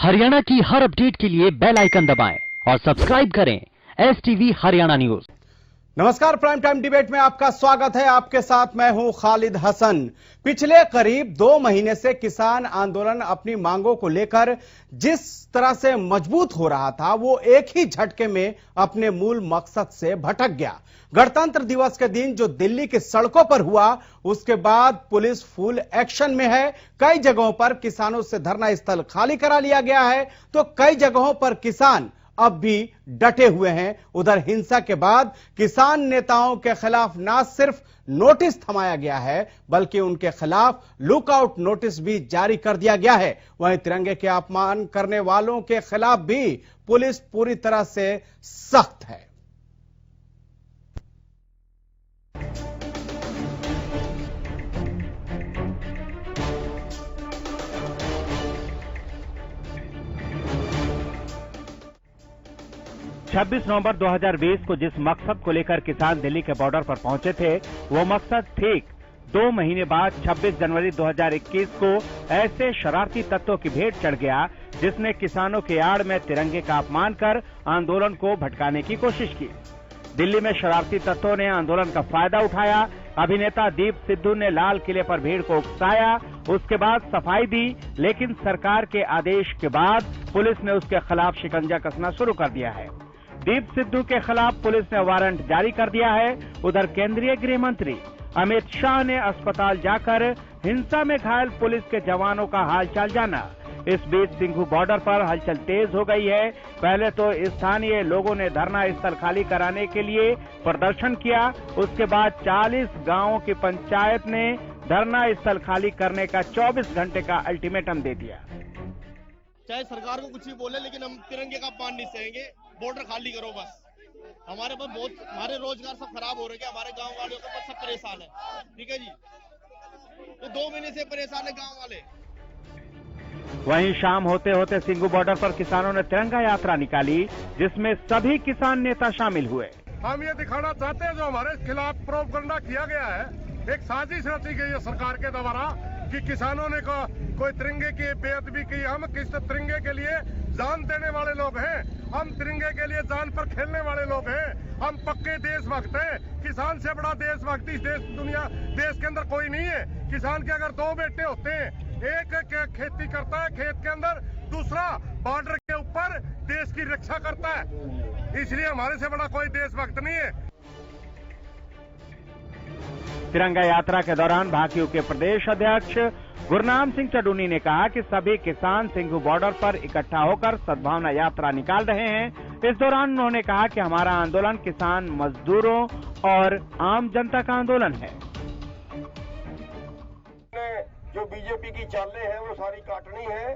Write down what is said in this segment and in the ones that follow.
हरियाणा की हर अपडेट के लिए बेल आइकन दबाएं और सब्सक्राइब करें STV हरियाणा न्यूज। नमस्कार, प्राइम टाइम डिबेट में आपका स्वागत है। आपके साथ मैं हूं खालिद हसन। पिछले करीब 2 महीने से किसान आंदोलन अपनी मांगों को लेकर जिस तरह से मजबूत हो रहा था, वो एक ही झटके में अपने मूल मकसद से भटक गया। गणतंत्र दिवस के दिन जो दिल्ली की सड़कों पर हुआ, उसके बाद पुलिस फुल एक्शन में है। कई जगहों पर किसानों से धरना स्थल खाली करा लिया गया है, तो कई जगहों पर किसान अब भी डटे हुए हैं। उधर हिंसा के बाद किसान नेताओं के खिलाफ ना सिर्फ नोटिस थमाया गया है, बल्कि उनके खिलाफ लुकआउट नोटिस भी जारी कर दिया गया है। वहीं तिरंगे के अपमान करने वालों के खिलाफ भी पुलिस पूरी तरह से सख्त है। 26 नवंबर 2020 को जिस मकसद को लेकर किसान दिल्ली के बॉर्डर पर पहुंचे थे, वो मकसद ठीक 2 महीने बाद 26 जनवरी 2021 को ऐसे शरारती तत्वों की भेंट चढ़ गया, जिसने किसानों की आड़ में तिरंगे का अपमान कर आंदोलन को भटकाने की कोशिश की। दिल्ली में शरारती तत्वों ने आंदोलन का फायदा उठाया। अभिनेता दीप सिद्धू ने लाल किले पर भीड़ को उकसाया, उसके बाद सफाई दी, लेकिन सरकार के आदेश के बाद पुलिस ने उसके खिलाफ शिकंजा कसना शुरू कर दिया है। दीप सिद्धू के खिलाफ पुलिस ने वारंट जारी कर दिया है। उधर केंद्रीय गृह मंत्री अमित शाह ने अस्पताल जाकर हिंसा में घायल पुलिस के जवानों का हालचाल जाना। इस बीच सिंघू बॉर्डर पर हलचल तेज हो गई है। पहले तो स्थानीय लोगों ने धरना स्थल खाली कराने के लिए प्रदर्शन किया, उसके बाद 40 गांवों की पंचायत ने धरना स्थल खाली करने का 24 घंटे का अल्टीमेटम दे दिया। चाहे सरकार को कुछ भी बोले, लेकिन हम तिरंगे का अपमान नहीं सहेंगे। बॉर्डर खाली करो बस। हमारे पास बहुत, हमारे रोजगार सब खराब हो रहे हैं, हमारे गांव वालों को सब परेशान है। ठीक है जी, तो 2 महीने से परेशान है गांव वाले। वहीं शाम होते होते सिंघू बॉर्डर पर किसानों ने तिरंगा यात्रा निकाली, जिसमें सभी किसान नेता शामिल हुए। हम ये दिखाना चाहते हैं, जो हमारे खिलाफ प्रोपगंडा किया गया है, एक साजिश रची गई है सरकार के द्वारा कि किसानों ने कोई तिरंगे की बेअदबी की। हम किस तिरंगे के लिए जान देने वाले लोग हैं, हम तिरंगे के लिए जान पर खेलने वाले लोग हैं, हम पक्के देशभक्त हैं। किसान से बड़ा देशभक्त इस देश के अंदर कोई नहीं है। किसान के अगर 2 बेटे होते हैं, एक खेती करता है खेत के अंदर, दूसरा बॉर्डर के ऊपर देश की रक्षा करता है। इसलिए हमारे से बड़ा कोई देशभक्त नहीं है। तिरंगा यात्रा के दौरान भाकियू के प्रदेश अध्यक्ष गुरनाम सिंह चडूनी ने कहा कि सभी किसान सिंघू बॉर्डर पर इकट्ठा होकर सद्भावना यात्रा निकाल रहे हैं। इस दौरान उन्होंने कहा कि हमारा आंदोलन किसान, मजदूरों और आम जनता का आंदोलन है। जो बीजेपी की चालें हैं वो सारी काटनी है,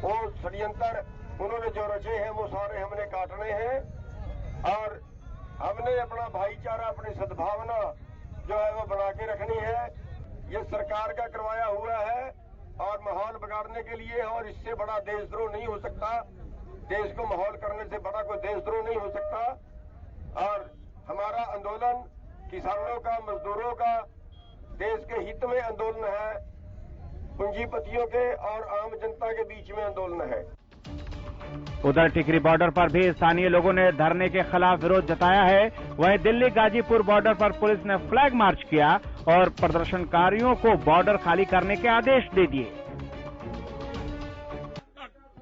और षड्यंत्र उन्होंने जो रचे हैं वो सारे हमने काटने हैं, और हमने अपना भाईचारा, अपनी सद्भावना जो है वो बना के रखनी है। ये सरकार का करवाया हुआ है और माहौल बिगाड़ने के लिए, और इससे बड़ा देशद्रोह नहीं हो सकता। देश को माहौल करने से बड़ा कोई देशद्रोह नहीं हो सकता। और हमारा आंदोलन किसानों का, मजदूरों का, देश के हित में आंदोलन है, पूंजीपतियों के और आम जनता के बीच में आंदोलन है। उधर टिकरी बॉर्डर पर भी स्थानीय लोगों ने धरने के खिलाफ विरोध जताया है। वहीं दिल्ली गाजीपुर बॉर्डर पर पुलिस ने फ्लैग मार्च किया और प्रदर्शनकारियों को बॉर्डर खाली करने के आदेश दे दिए।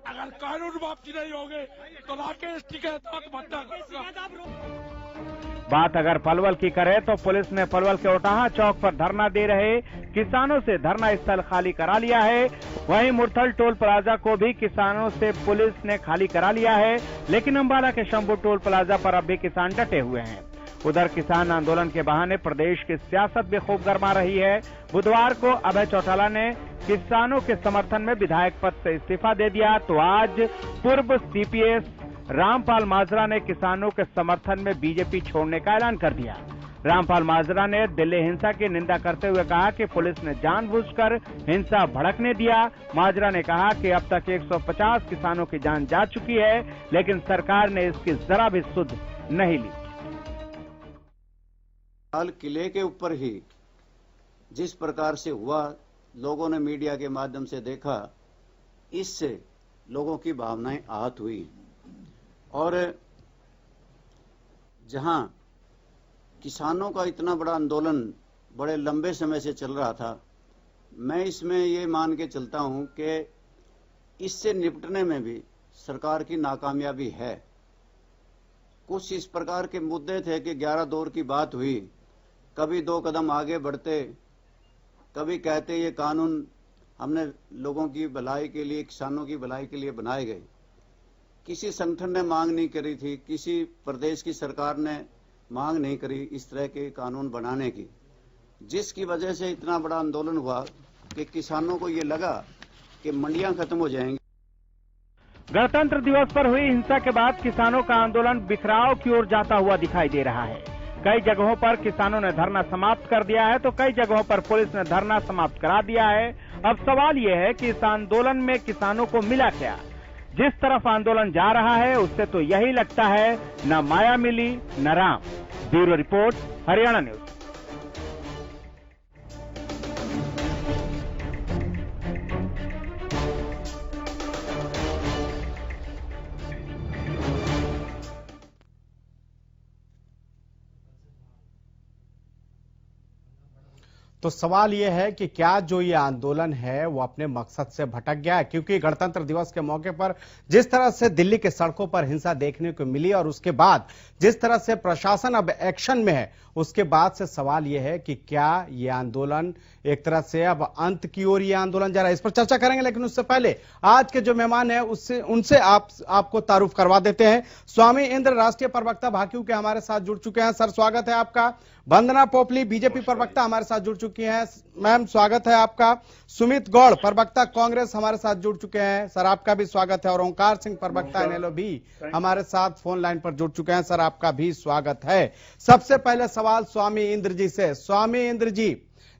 अगर कानून वापसी नहीं होगी तो राकेश टिकैत आत्महत्या करेगा। बात अगर पलवल की करें तो पुलिस ने पलवल के ओटाहा चौक पर धरना दे रहे किसानों से धरना स्थल खाली करा लिया है। वहीं मुरथल टोल प्लाजा को भी किसानों से पुलिस ने खाली करा लिया है, लेकिन अंबाला के शंभू टोल प्लाजा पर अब भी किसान डटे हुए हैं। उधर किसान आंदोलन के बहाने प्रदेश की सियासत भी खूब गर्मा रही है। बुधवार को अभय चौटाला ने किसानों के समर्थन में विधायक पद से इस्तीफा दे दिया, तो आज पूर्व CPS रामपाल माजरा ने किसानों के समर्थन में बीजेपी छोड़ने का ऐलान कर दिया। रामपाल माजरा ने दिल्ली हिंसा की निंदा करते हुए कहा कि पुलिस ने जानबूझकर हिंसा भड़कने दिया। माजरा ने कहा कि अब तक 150 किसानों की जान जा चुकी है, लेकिन सरकार ने इसकी जरा भी सुध नहीं ली। लाल किले के ऊपर ही जिस प्रकार से हुआ, लोगों ने मीडिया के माध्यम से देखा, इससे लोगों की भावनाएं आहत हुई और जहां किसानों का इतना बड़ा आंदोलन बड़े लंबे समय से चल रहा था, मैं इसमें ये मान के चलता हूं कि इससे निपटने में भी सरकार की नाकामयाबी है। कुछ इस प्रकार के मुद्दे थे कि 11 दौर की बात हुई, कभी 2 कदम आगे बढ़ते, कभी कहते ये कानून हमने लोगों की भलाई के लिए, किसानों की भलाई के लिए बनाए गए। किसी संगठन ने मांग नहीं करी थी, किसी प्रदेश की सरकार ने मांग नहीं करी इस तरह के कानून बनाने की, जिसकी वजह से इतना बड़ा आंदोलन हुआ कि किसानों को ये लगा कि मंडियां खत्म हो जाएंगी। गणतंत्र दिवस पर हुई हिंसा के बाद किसानों का आंदोलन बिखराव की ओर जाता हुआ दिखाई दे रहा है। कई जगहों पर किसानों ने धरना समाप्त कर दिया है तो कई जगहों पर पुलिस ने धरना समाप्त करा दिया है। अब सवाल यह है कि इस आंदोलन में किसानों को मिला क्या? जिस तरफ आंदोलन जा रहा है उससे तो यही लगता है न माया मिली न Ram. Bureau report, Haryana news. तो सवाल यह है कि क्या जो ये आंदोलन है वो अपने मकसद से भटक गया है? क्योंकि गणतंत्र दिवस के मौके पर जिस तरह से दिल्ली के सड़कों पर हिंसा देखने को मिली और उसके बाद जिस तरह से प्रशासन अब एक्शन में है, उसके बाद से सवाल यह है कि क्या ये आंदोलन एक तरह से अब अंत की ओर ये आंदोलन जा रहा है? इस पर चर्चा करेंगे, लेकिन उससे पहले आज के जो मेहमान हैं उनसे आपको तारुफ करवा देते हैं। स्वामी इंद्र राष्ट्रीय प्रवक्ता भाकियू के हमारे साथ जुड़ चुके हैं। सर, स्वागत है आपका। वंदना पोपली बीजेपी प्रवक्ता हमारे साथ जुड़ चुकी हैं। मैम, स्वागत है आपका। सुमित गौड़ प्रवक्ता कांग्रेस हमारे साथ जुड़ चुके हैं। सर, आपका भी स्वागत है। और ओंकार सिंह प्रवक्ता एनएलओ भी हमारे साथ फोन लाइन पर जुड़ चुके हैं। सर, आपका भी स्वागत है। सबसे पहले सवाल स्वामी इंद्र जी से। स्वामी इंद्र जी,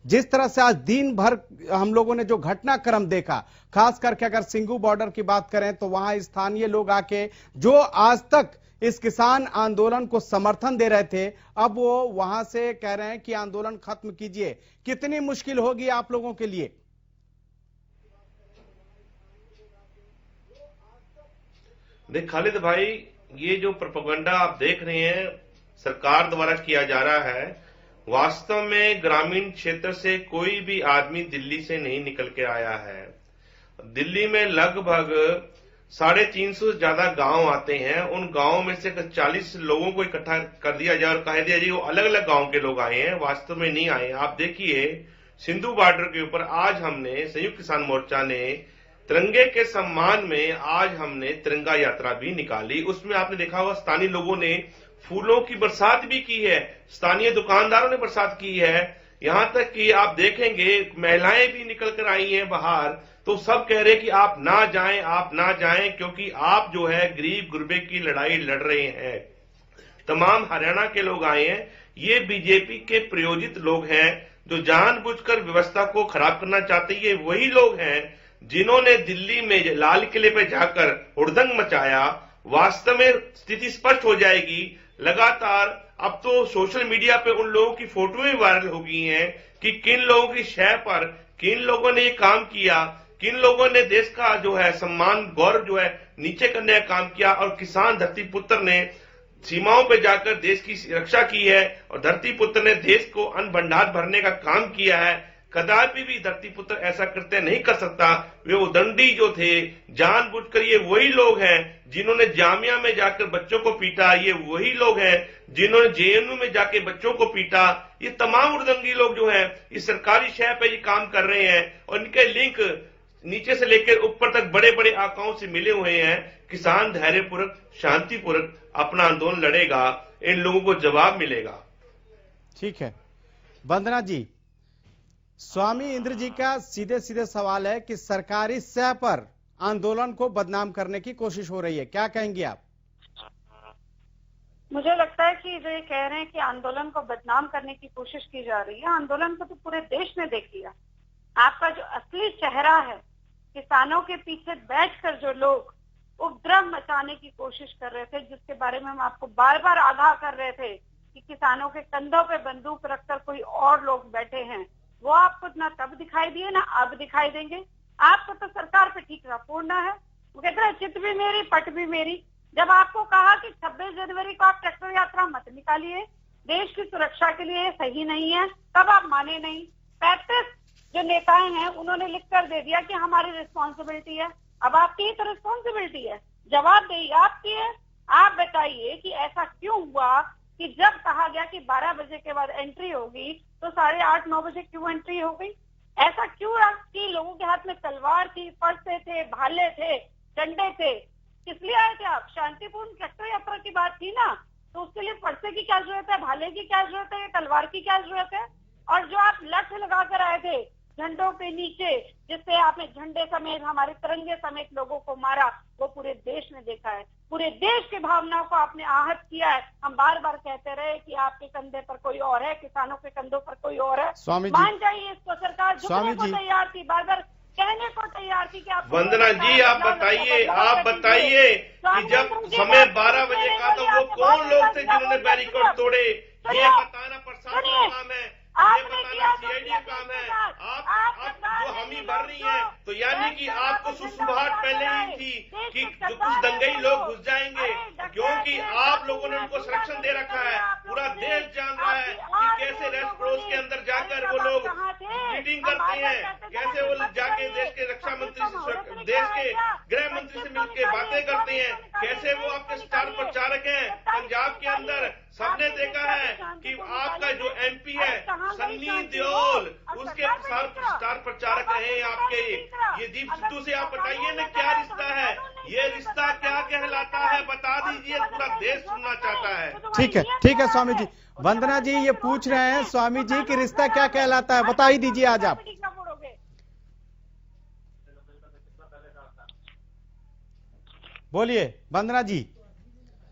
जिस तरह से आज दिन भर हम लोगों ने जो घटनाक्रम देखा, खास करके अगर सिंगू बॉर्डर की बात करें तो वहां स्थानीय लोग आके जो आज तक इस किसान आंदोलन को समर्थन दे रहे थे, अब वो वहां से कह रहे हैं कि आंदोलन खत्म कीजिए। कितनी मुश्किल होगी आप लोगों के लिए? देख खालिद भाई, ये जो प्रोपेगेंडा आप देख रहे हैं सरकार द्वारा किया जा रहा है, वास्तव में ग्रामीण क्षेत्र से कोई भी आदमी दिल्ली से नहीं निकल के आया है। दिल्ली में लगभग 350 से ज्यादा गांव आते हैं। उन गांवों में से 40 लोगों को इकट्ठा कर दिया जाए और कह दिया जाए वो अलग अलग गांव के लोग आए हैं, वास्तव में नहीं आए। आप देखिए, सिंधु बॉर्डर के ऊपर आज हमने संयुक्त किसान मोर्चा ने तिरंगे के सम्मान में आज हमने तिरंगा यात्रा भी निकाली। उसमें आपने देखा होगा स्थानीय लोगों ने फूलों की बरसात भी की है, स्थानीय दुकानदारों ने बरसात की है, यहां तक कि आप देखेंगे महिलाएं भी निकल कर आई हैं बाहर। तो सब कह रहे कि आप ना जाएं, आप ना जाएं, क्योंकि आप जो है गरीब गुरबे की लड़ाई लड़ रहे हैं। तमाम हरियाणा के लोग आए हैं। ये बीजेपी के प्रयोजित लोग हैं जो जानबूझकर व्यवस्था को खराब करना चाहते हैं। ये वही लोग हैं जिन्होंने दिल्ली में लाल किले पे जाकर हुड़दंग मचाया। वास्तव में स्थिति स्पष्ट हो जाएगी। लगातार अब तो सोशल मीडिया पे उन लोगों की फोटोएं वायरल हो गई हैं कि किन लोगों की शय पर किन लोगों ने ये काम किया, किन लोगों ने देश का जो है सम्मान गौरव जो है नीचे करने का काम किया। और किसान धरती पुत्र ने सीमाओं पे जाकर देश की रक्षा की है और धरती पुत्र ने देश को अन्न भंडार भरने का काम किया है। कदापि भी धरती पुत्र ऐसा कृत्य नहीं कर सकता। वे उदंडी जो थे, जानबूझकर ये वही लोग हैं जिन्होंने जामिया में जाकर बच्चों को पीटा, ये वही लोग हैं जिन्होंने जेएनयू में जाके बच्चों को पीटा। ये तमाम उदंगी लोग जो हैं इस सरकारी शय पे ये काम कर रहे हैं और इनके लिंक नीचे से लेकर ऊपर तक बड़े बड़े आकाओं से मिले हुए हैं। किसान धैर्यपूर्वक शांतिपूर्वक अपना आंदोलन लड़ेगा, इन लोगों को जवाब मिलेगा। ठीक है वंदना जी, स्वामी इंद्र जी का सीधे सीधे सवाल है कि सरकारी शय पर आंदोलन को बदनाम करने की कोशिश हो रही है, क्या कहेंगी आप? मुझे लगता है कि जो ये कह रहे हैं कि आंदोलन को बदनाम करने की कोशिश की जा रही है, आंदोलन को तो पूरे देश ने देख लिया। आपका जो असली चेहरा है, किसानों के पीछे बैठकर जो लोग उपद्रव मचाने की कोशिश कर रहे थे, जिसके बारे में हम आपको बार बार आगाह कर रहे थे कि किसानों के कंधों पे बंदूक रखकर कोई और लोग बैठे हैं, वो आपको ना तब दिखाई दिए ना अब दिखाई देंगे। आपको तो सरकार पे ठीक रहा पूर्ण है, वो कहते हैं चित भी मेरी पट भी मेरी। जब आपको कहा कि 26 जनवरी को आप ट्रैक्टर यात्रा मत निकालिए, देश की सुरक्षा के लिए सही नहीं है, तब आप माने नहीं। 35 जो नेताएं हैं उन्होंने लिख कर दे दिया कि हमारी रिस्पॉन्सिबिलिटी है। अब आपकी ही तो रिस्पॉन्सिबिलिटी है, जवाब देगी आपकी है। आप बताइए कि ऐसा क्यों हुआ कि जब कहा गया कि 12 बजे के बाद एंट्री होगी तो 8:30-9 बजे क्यों एंट्री हो गई? ऐसा क्यों कि लोगों के हाथ में तलवार थी, फरसे थे, भाले थे, डंडे थे? किस लिए आए थे आप? शांतिपूर्ण ट्रैक्टर यात्रा की बात थी ना, तो उसके लिए फरसे की क्या जरूरत है, भाले की क्या जरूरत है, तलवार की क्या जरूरत है? और जो आप लठ लगाकर आए थे झंडों के नीचे, जिससे आपने झंडे समेत हमारे तिरंगे समेत लोगों को मारा, वो पूरे देश ने देखा है। पूरे देश की भावनाओं को आपने आहत किया है। हम बार बार कहते रहे कि आपके कंधे पर कोई और है, किसानों के कंधों पर कोई और है। स्वामी जी, मान जाइए इसको, सरकार झुकने को तैयार थी, बार बार कहने को तैयार थी कि आप। वंदना जी आप बताइए कि जब समय 12 बजे का तो वो कौन लोग थे जिन्होंने बैरिकेड तोड़े? ये बताना प्रशासन का काम है, ये बताना सीआईडी का काम है। आप जो हामी भर रही है, तो यानी कि आपको सुसुभाट पहले ही थी कि जो कुछ दंगई लोग घुस जाएंगे, क्योंकि आप लोगों ने उनको संरक्षण दे रखा है। पूरा देश जान रहा है कि कैसे रेस्ट पड़ोस के अंदर जाकर वो लोग मीटिंग करते हैं, कैसे वो जाके देश के रक्षा मंत्री से, देश के गृह मंत्री से मिलकर बातें करते हैं, कैसे वो आपके स्टार प्रचारक हैं। पंजाब के अंदर सबने देखा है कि आपका जो एमपी है सन्नी देओल, उसके स्टार प्रचारक रहे आपके। ये दीप सिद्धू से आप बताइए ना क्या रिश्ता है, ये रिश्ता क्या कहलाता है, बता दीजिए, पूरा देश सुनना चाहता है। ठीक है स्वामी जी। वंदना जी ये पूछ रहे हैं स्वामी जी कि रिश्ता क्या कहलाता है, बता ही दीजिए आज आप। बोलिए वंदना जी,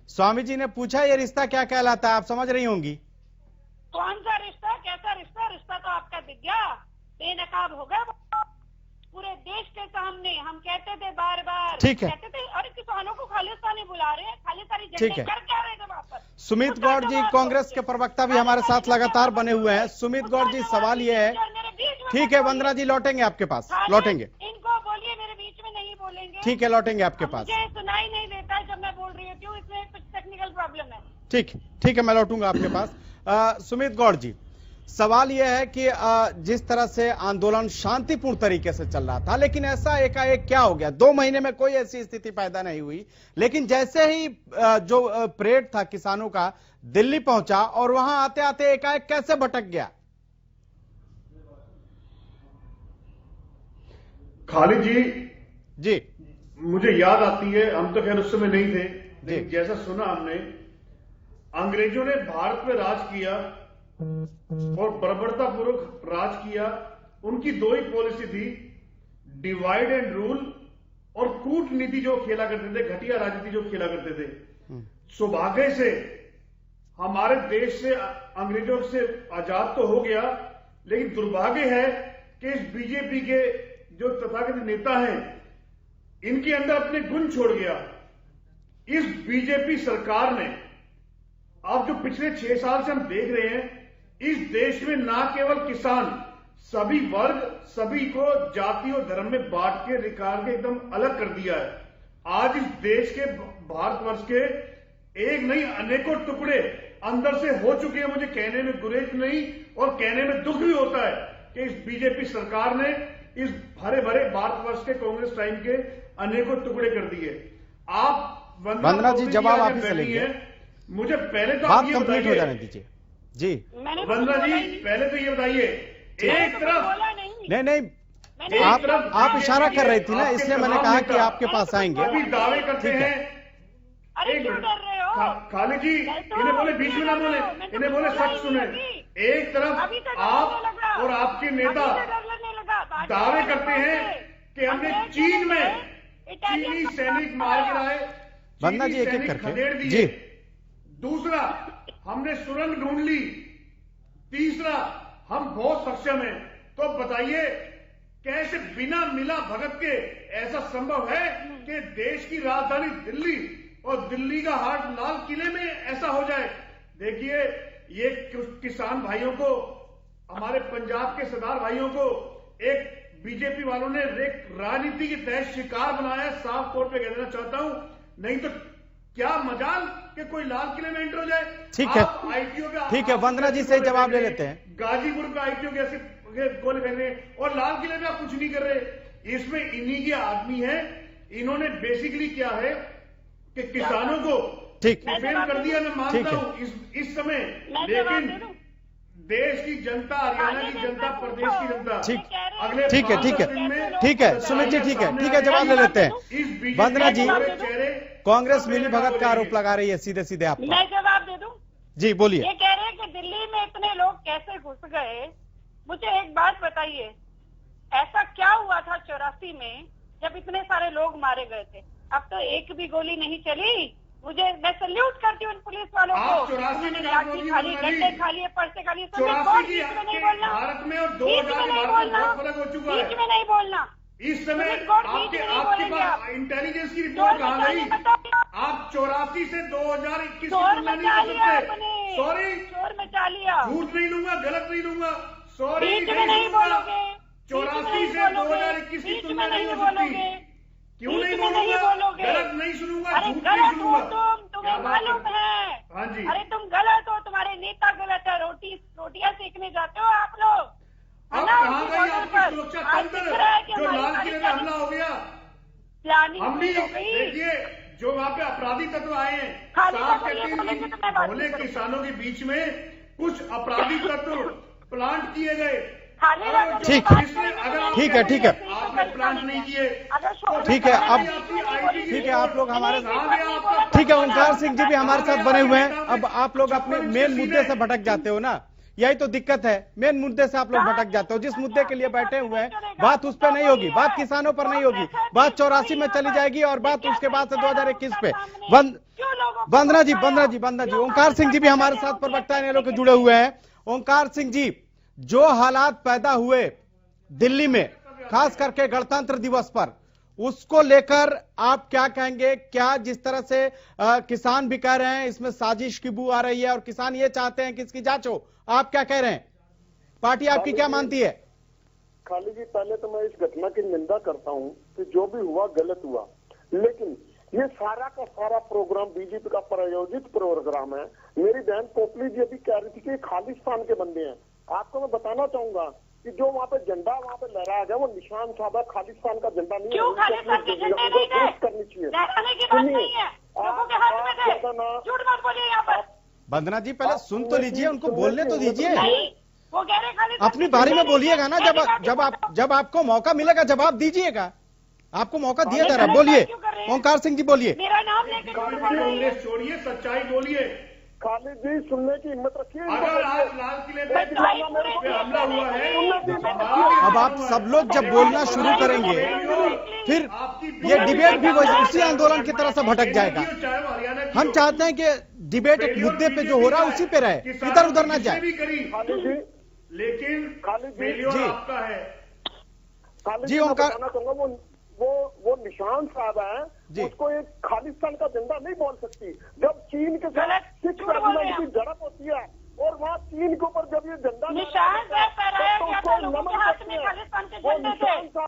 स्वामी जी ने पूछा ये रिश्ता क्या कहलाता है, आप समझ रही होंगी। कौन सा रिश्ता, कैसा रिश्ता? रिश्ता तो आपका दिख गया, बेनकाब हो गया पूरे देश के सामने। हम कहते थे बार बार, ठीक है, कहते थे अरे किसानों को खालिस्तानी बुला रहे हैं, खालिस्तानी ठीक है। कर क्या रहे थे वहां पर? सुमित गौड़ जी कांग्रेस के प्रवक्ता भी हमारे साथ लगातार बने हुए हैं। सुमित गौड़ जी सवाल ये है, ठीक है वंदना जी लौटेंगे आपके पास, लौटेंगे, इनको बोलिए मेरे बीच में नहीं बोलेंगे। ठीक है लौटेंगे आपके पास। मुझे सुनाई नहीं देता है जब मैं बोल रही हूँ, क्यों? इसमें कुछ टेक्निकल प्रॉब्लम है। ठीक है मैं लौटूंगा आपके पास। सुमित गौड़ जी सवाल यह है कि जिस तरह से आंदोलन शांतिपूर्ण तरीके से चल रहा था, लेकिन ऐसा एकाएक क्या हो गया? 2 महीने में कोई ऐसी स्थिति पैदा नहीं हुई, लेकिन जैसे ही जो परेड था किसानों का दिल्ली पहुंचा और वहां आते आते एकाएक कैसे भटक गया? खालिद जी मुझे याद आती है, हम तो खैर उस समय नहीं थे, लेकिन जैसा सुना हमने, अंग्रेजों ने भारत में राज किया और बर्बरतापूर्वक राज किया। उनकी 2 ही पॉलिसी थी, डिवाइड एंड रूल और कूटनीति जो खेला करते थे, घटिया राजनीति जो खेला करते थे। सौभाग्य से हमारे देश से अंग्रेजों से आजाद तो हो गया, लेकिन दुर्भाग्य है कि इस बीजेपी के जो तथाकथित नेता हैं, इनके अंदर अपने गुण छोड़ गया। इस बीजेपी सरकार ने, आप जो पिछले 6 साल से हम देख रहे हैं, इस देश में ना केवल किसान, सभी वर्ग, सभी को जाति और धर्म में बांट के निकाल के एकदम अलग कर दिया है। आज इस देश के, भारतवर्ष के एक नहीं अनेकों टुकड़े अंदर से हो चुके हैं। मुझे कहने में गुरेज नहीं और कहने में दुख भी होता है कि इस बीजेपी सरकार ने इस भरे भरे भारतवर्ष के कांग्रेस टाइम के अनेकों टुकड़े कर दिए। आप वंदना जी जवाब आप ही से लेंगे, मुझे पहले तो बात कंप्लीट हो जाने दीजिए। जी वंदना जी पहले तो ये बताइए, एक तरफ नहीं आप इशारा कर रही थी ना, इसलिए मैंने कहा कि आपके पास आएंगे। अभी दावे करते हैं, एक खालिद जी इन्हें बोले बीच में ना बोले, इन्हें बोले सच सुने। एक तरफ आप और आपके नेता दावे करते हैं कि हमने चीन में चीनी सैनिक मार गिराए, वंदना जी एक-एक करके जी। दूसरा, हमने सुरंग ढूंढ ली। तीसरा, हम बहुत सक्षम हैं। तो बताइए कैसे बिना मिला भगत के ऐसा संभव है कि देश की राजधानी दिल्ली और दिल्ली का हार्ट लाल किले में ऐसा हो जाए? देखिए, ये किसान भाइयों को, हमारे पंजाब के सरदार भाइयों को एक बीजेपी वालों ने राजनीति के तहत शिकार बनाया, साफ तौर पे कह देना चाहता हूं। नहीं तो क्या मजाल कि कोई लाल किले में एंटर हो जाए। ठीक है, आईटीओ पे ठीक है, वंदना जी से जवाब ले लेते हैं। गाजीपुर का आईटीओ कैसे गोले फेंक रहे हैं और लाल किले में आप कुछ नहीं कर रहे। इसमें इन्हीं के आदमी हैं। इन्होंने बेसिकली क्या है कि किसानों को ठीक फेल कर दिया। मैं मानता हूं इस समय, लेकिन देश की जनता, हरियाणा की जनता, प्रदेश की जनता अगले ठीक है, ठीक है, ठीक है, सुमित जी, ठीक है, ठीक है, जवाब ले लेते हैं। वंदना जी, कांग्रेस मिली भगत का आरोप लगा रही है सीधे सीधे आप। मैं जवाब दे दूं? जी बोलिए। ये कह रहे हैं कि दिल्ली में इतने लोग कैसे घुस गए। मुझे एक बात बताइए, ऐसा क्या हुआ था 84 में जब इतने सारे लोग मारे गए थे? अब तो एक भी गोली नहीं चली। मैं सल्यूट करती हूँ उन पुलिस वालों को। लाठी खाली, डंडे खाली, पर्से खाली, बीच में नहीं बोलना, भारत में और 2000 फर्क हो चुका है। बीच में नहीं बोलना। इस समय आपके पास इंटेलिजेंस की रिपोर्ट कहाँ गई? आप 84 से 2021 सॉरी, शोर मचा लिया। झूठ नहीं लूंगा, गलत नहीं लूंगा, सॉरी, बीच में नहीं बोलोगे। 84 से 2021 की तुलना नहीं हो सकती। क्यों नहीं बोलोगे? गलत नहीं सुनूंगा, अरे झूठ नहीं गलत हो सुनूंगा। तुम्हें मालूम है। हाँ जी। अरे तुम गलत हो, तुम्हारे नेता गलत है। रोटियां सेकने जाते हो आप लोग। अब कहाँ गई आपकी सुरक्षा तंत्र जो लाल किले में हमला हो गया? प्लानिंग देखिए, जो वहाँ पे अपराधी तत्व आए हैं, साफ कहते हैं भोले किसानों के बीच में कुछ अपराधी तत्व प्लांट किए गए। ठीक है, ठीक है, आपने प्लांट नहीं किए। ठीक है, अब ठीक है, आप लोग हमारे, ठीक है, ओंकार सिंह जी भी हमारे साथ बने हुए हैं। अब आप लोग अपने मेन मुद्दे से भटक जाते हो ना, यही तो दिक्कत है। मेन मुद्दे से आप लोग भटक जाते हो। जिस मुद्दे के लिए बैठे हुए हैं, बात उस पर नहीं होगी, बात किसानों पर नहीं होगी, बात 84 में चली जाएगी और बात उसके बाद से 2021 पे। वंदना जी, ओंकार सिंह जी भी हमारे साथ प्रवक्ता इन लोग के जुड़े हुए हैं। ओंकार सिंह जी, जो हालात पैदा हुए दिल्ली में, खास करके गणतंत्र दिवस पर, उसको लेकर आप क्या कहेंगे? क्या जिस तरह से किसान भी कह रहे हैं इसमें साजिश की बू आ रही है और किसान ये चाहते हैं कि इसकी जांच हो, आप क्या कह रहे हैं? पार्टी आपकी क्या मानती है? खाली जी, पहले तो मैं इस घटना की निंदा करता हूं कि जो भी हुआ गलत हुआ, लेकिन ये सारा का सारा प्रोग्राम बीजेपी का प्रायोजित प्रोग्राम है। मेरी बहन पोपली जी अभी कह रही थी कि खालिस्तान के बंदे हैं। आपको मैं बताना चाहूंगा कि जो वहाँ पे झंडा वहाँ पे लहराया गया वो निशान साहब है, खालिस्तान का झंडा नहीं क्यों खालिस्तान के झंडे नहीं थे? करनी चाहिए, लहराने की बात नहीं है, लोगों के हाथ में थे। झूठ मत बोलिए यहाँ पर। वंदना जी, पहले सुन तो लीजिए, उनको बोलने तो दीजिए। वो कह रहे अपनी बारी में बोलिएगा ना, जब आपको मौका मिलेगा जवाब दीजिएगा। आपको मौका दिया जा रहा है, बोलिए। ओंकार सिंह जी बोलिए। मेरा नाम लेकर छोड़िए, सच्चाई बोलिए। खालिद जी, सुनने की हिम्मत रखिए। अगर आज लाल किले पे हमला हुआ है, अब आप सब लोग जब बोलना शुरू करेंगे फिर ये डिबेट भी उसी आंदोलन की तरह से भटक जाएगा। हम चाहते हैं कि डिबेट एक मुद्दे पे जो हो रहा है उसी पे रहे, इधर उधर ना जाए। लेकिन जी आपका है जी, ओंकार, वो निशान साहब है, उसको एक खालिस्तान का झंडा नहीं बोल सकती। जब चीन के साथ सिख रेजिमेंट की झड़प होती है और वहाँ चीन के ऊपर जब ये झंडा निशान साहब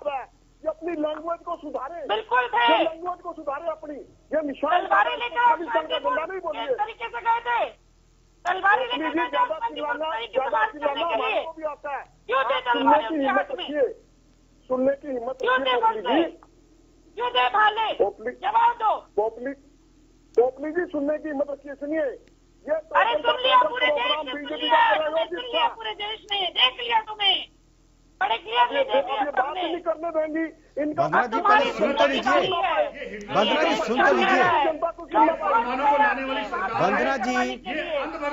है, ये अपनी लैंग्वेज को सुधारे, बिल्कुल लैंग्वेज को सुधारे अपनी। ये निशान खालिस्तान का झंडा नहीं बोलिए। तरीके से गए थे, तलवारें लेकर ज्यादा चिल्लाना हमारे को भी आता है। सुनने की हिम्मत रखिए, सुनने की हिम्मत रखिए। जवाब दो। पोपली जी, सुनने की हिम्मत रखिए, सुनिए। ये अरे सुन लिया पूरे देश ने, सुन लिया पूरे देश ने, देख लिया तुम्हें बड़े क्लियरली देख लिया बात नहीं करने देंगी इनका। वंदना जी, पहले सुन तो लीजिए। वंदना जी, सुन तो लीजिए।